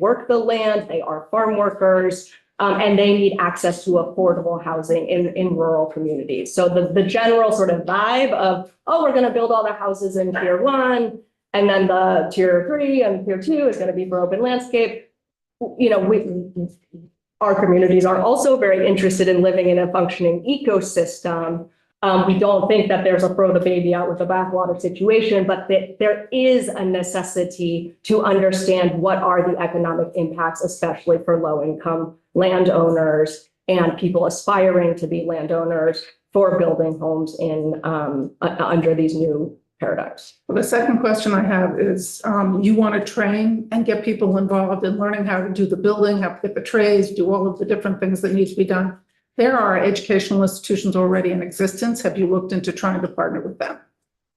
work the land, they are farm workers. And they need access to affordable housing in rural communities. So the general sort of vibe of, oh, we're going to build all the houses in tier 1, and then the tier 3 and tier 2 is going to be for open landscape. you know, our communities are also very interested in living in a functioning ecosystem. We don't think that there's a throw the baby out with the bathwater situation, but that there is a necessity to understand what are the economic impacts, especially for low-income landowners and people aspiring to be landowners for building homes in under these new paradigms. Well, the second question I have is, you want to train and get people involved in learning how to do the building, how to get the trades, do all of the different things that need to be done. There are educational institutions already in existence. Have you looked into trying to partner with them?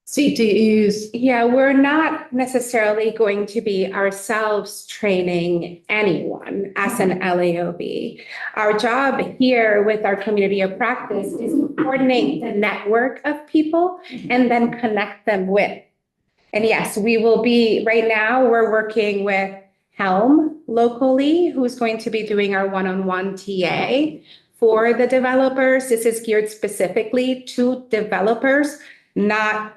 CTEs? Yeah, we're not necessarily going to be ourselves training anyone as an LAOB. Our job here with our community of practice is to coordinate the network of people and then connect them with. And yes, we will be, right now, we're working with Helm locally, who's going to be doing our one-on-one TA for the developers. This is geared specifically to developers, not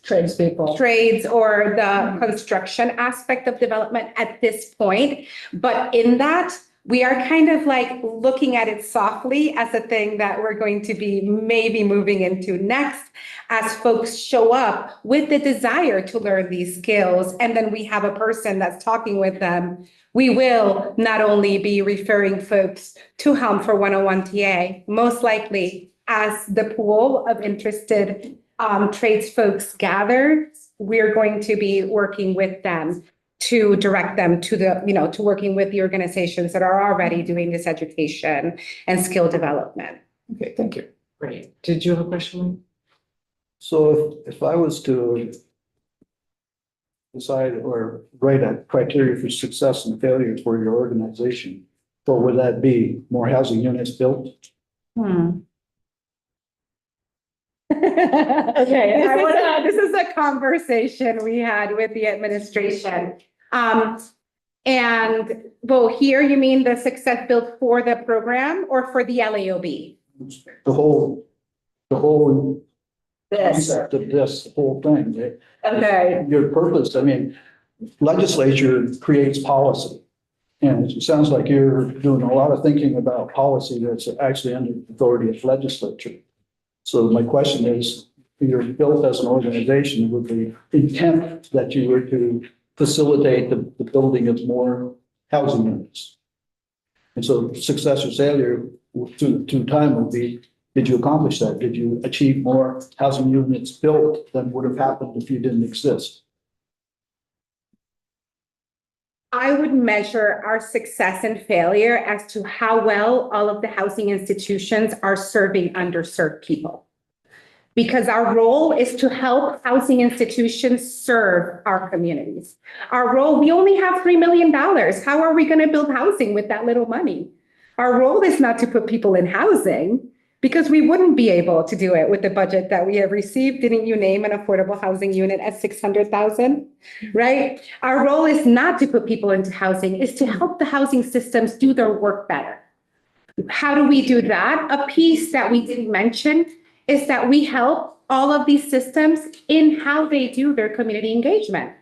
tradespeople, trades or the construction aspect of development at this point. But in that, we are kind of like looking at it softly as a thing that we're going to be maybe moving into next as folks show up with the desire to learn these skills. And then we have a person that's talking with them. We will not only be referring folks to Helm for one-on-one TA, most likely as the pool of interested trades folks gathered, we're going to be working with them to direct them to the, you know, to working with the organizations that are already doing this education and skill development. Okay, thank you. Great. Did you have a question? So if I was to decide or write a criteria for success and failure for your organization, what would that be? More housing units built? Okay, this is a conversation we had with the administration. And well, here you mean the success built for the program or for the LAOB? The whole concept of this whole thing. Okay. Your purpose, I mean, legislature creates policy. And it sounds like you're doing a lot of thinking about policy that's actually under the authority of legislature. So my question is, you're built as an organization with the intent that you were to facilitate the building of more housing units. And so success or failure to time will be, did you accomplish that? Did you achieve more housing units built than would have happened if you didn't exist? I would measure our success and failure as to how well all of the housing institutions are serving underserved people. Because our role is to help housing institutions serve our communities. Our role, we only have $3 million. How are we going to build housing with that little money? Our role is not to put people in housing, because we wouldn't be able to do it with the budget that we have received. Didn't you name an affordable housing unit at 600,000, right? Our role is not to put people into housing, is to help the housing systems do their work better. How do we do that? A piece that we didn't mention is that we help all of these systems in how they do their community engagement.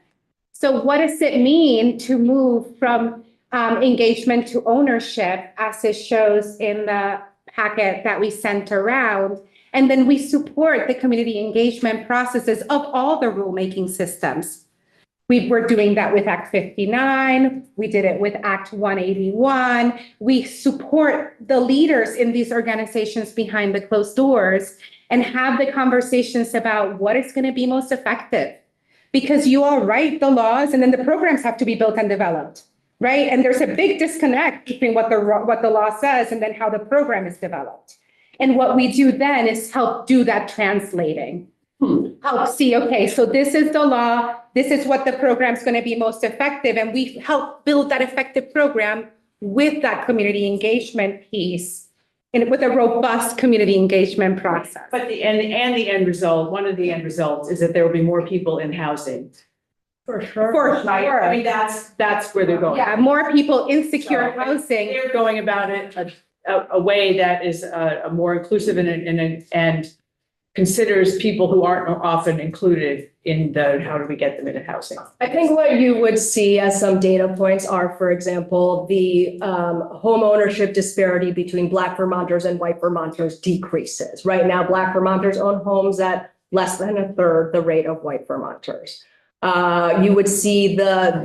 So what does it mean to move from engagement to ownership, as it shows in the packet that we sent around? And then we support the community engagement processes of all the rulemaking systems. We were doing that with Act 59. We did it with Act 181. We support the leaders in these organizations behind the closed doors and have the conversations about what is going to be most effective. Because you all write the laws and then the programs have to be built and developed, right? And there's a big disconnect between what the law says and then how the program is developed. And what we do then is help do that translating. Help see, okay, so this is the law, this is what the program's going to be most effective, and we help build that effective program with that community engagement piece and with a robust community engagement process. But the end result, one of the end results is that there will be more people in housing. For sure. For sure. I mean, that's where they're going. Yeah, more people in secure So, housing. They're going about it a way that is more inclusive and considers people who aren't often included in the, how do we get them into housing? I think what you would see as some data points are, for example, the home ownership disparity between Black Vermonters and white Vermonters decreases. Right now, Black Vermonters own homes at less than a third the rate of white Vermonters. You would see the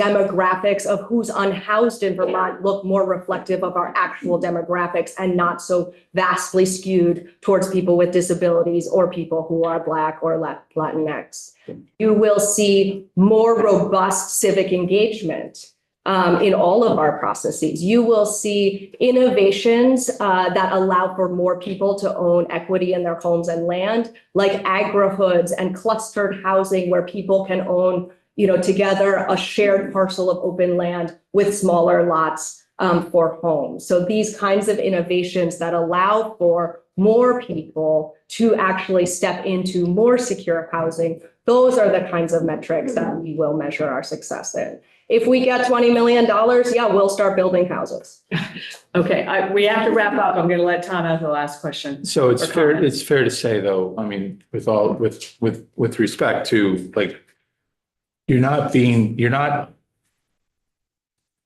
demographics of who's unhoused in Vermont look more reflective of our actual demographics and not so vastly skewed towards people with disabilities or people who are Black or Latinx. You will see more robust civic engagement in all of our processes. You will see innovations that allow for more people to own equity in their homes and land, like agri-hoods and clustered housing where people can own, together a shared parcel of open land with smaller lots for homes. So these kinds of innovations that allow for more people to actually step into more secure housing, those are the kinds of metrics that we will measure our success in. If we get $20 million, yeah, we'll start building houses. Okay, we have to wrap up. I'm going to let Tom have the last question. So it's fair to say though, I mean, with respect to like,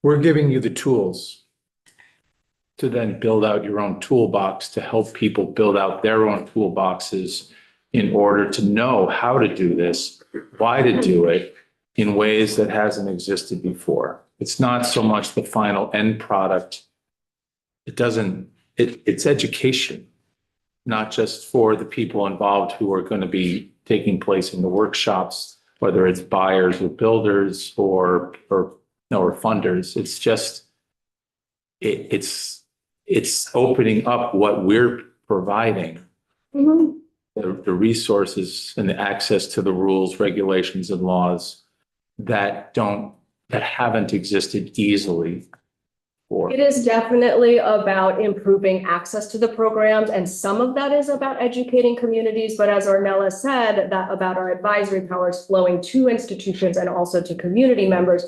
we're giving you the tools to then build out your own toolbox to help people build out their own toolboxes in order to know how to do this, why to do it in ways that hasn't existed before. It's not so much the final end product. It's education, not just for the people involved who are going to be taking place in the workshops, whether it's buyers or builders or funders. It's just, it's opening up what we're providing, the resources and the access to the rules, regulations, and laws that haven't existed easily before. It is definitely about improving access to the programs, and some of that is about educating communities. But as Ornella said, that about our advisory powers flowing to institutions and also to community members.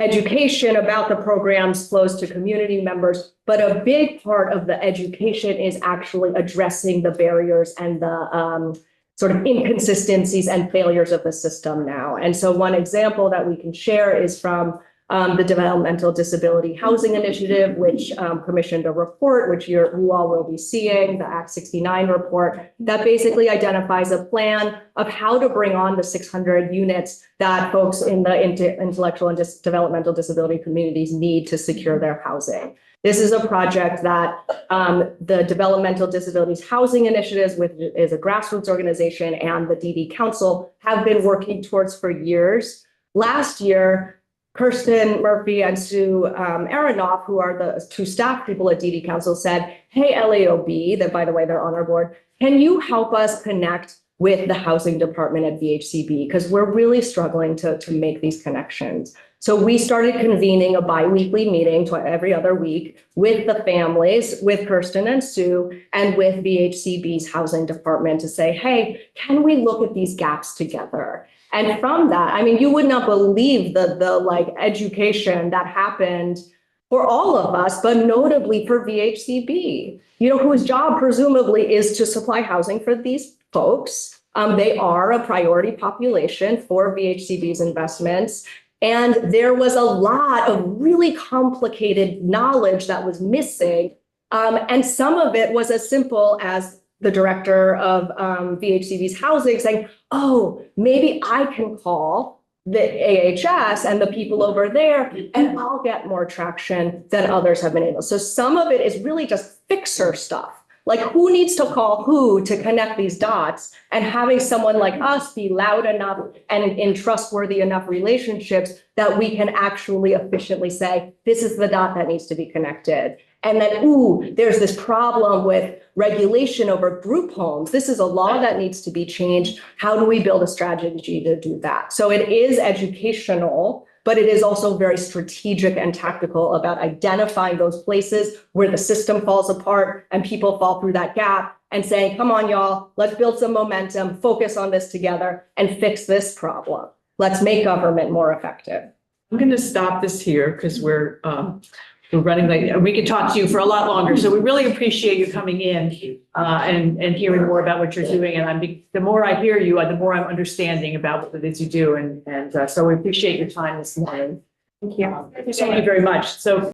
Education about the programs flows to community members, but a big part of the education is actually addressing the barriers and the sort of inconsistencies and failures of the system now. And so one example that we can share is from the Developmental Disability Housing Initiative, which commissioned a report, which you all will be seeing, the Act 69 report, that basically identifies a plan of how to bring on the 600 units that folks in the intellectual and developmental disability communities need to secure their housing. This is a project that the Developmental Disabilities Housing Initiative, which is a grassroots organization, and the DD Council have been working towards for years. Last year, Kirsten Murphy and Sue Aronoff, who are the two staff people at DD Council, said, hey, LAOB, that by the way, they're on our board, can you help us connect with the housing department at VHCB? Because we're really struggling to make these connections. So we started convening a bi-weekly meeting every other week with the families, with Kirsten and Sue, and with VHCB's housing department to say, hey, can we look at these gaps together? And from that, I mean, you would not believe the like education that happened for all of us, but notably for VHCB, whose job presumably is to supply housing for these folks. They are a priority population for VHCB's investments. And there was a lot of really complicated knowledge that was missing. And some of it was as simple as the director of VHCB's housing saying, oh, maybe I can call the AHS and the people over there, and I'll get more traction than others have been able. So some of it is really just fixer stuff. Like who needs to call who to connect these dots, and having someone like us be loud enough and in trustworthy enough relationships that we can actually efficiently say, this is the dot that needs to be connected. And then, ooh, there's this problem with regulation over group homes. This is a law that needs to be changed. How do we build a strategy to do that? So it is educational, but it is also very strategic and tactical about identifying those places where the system falls apart and people fall through that gap and saying, come on, y'all, let's build some momentum, focus on this together and fix this problem. Let's make government more effective. I'm going to stop this here because we're we're running late. We could talk to you for a lot longer. So we really appreciate you coming in and hearing more about what you're doing. And the more I hear you, the more I'm understanding about what it is you do. And so we appreciate your time this morning. Thank you. Thank you very much. So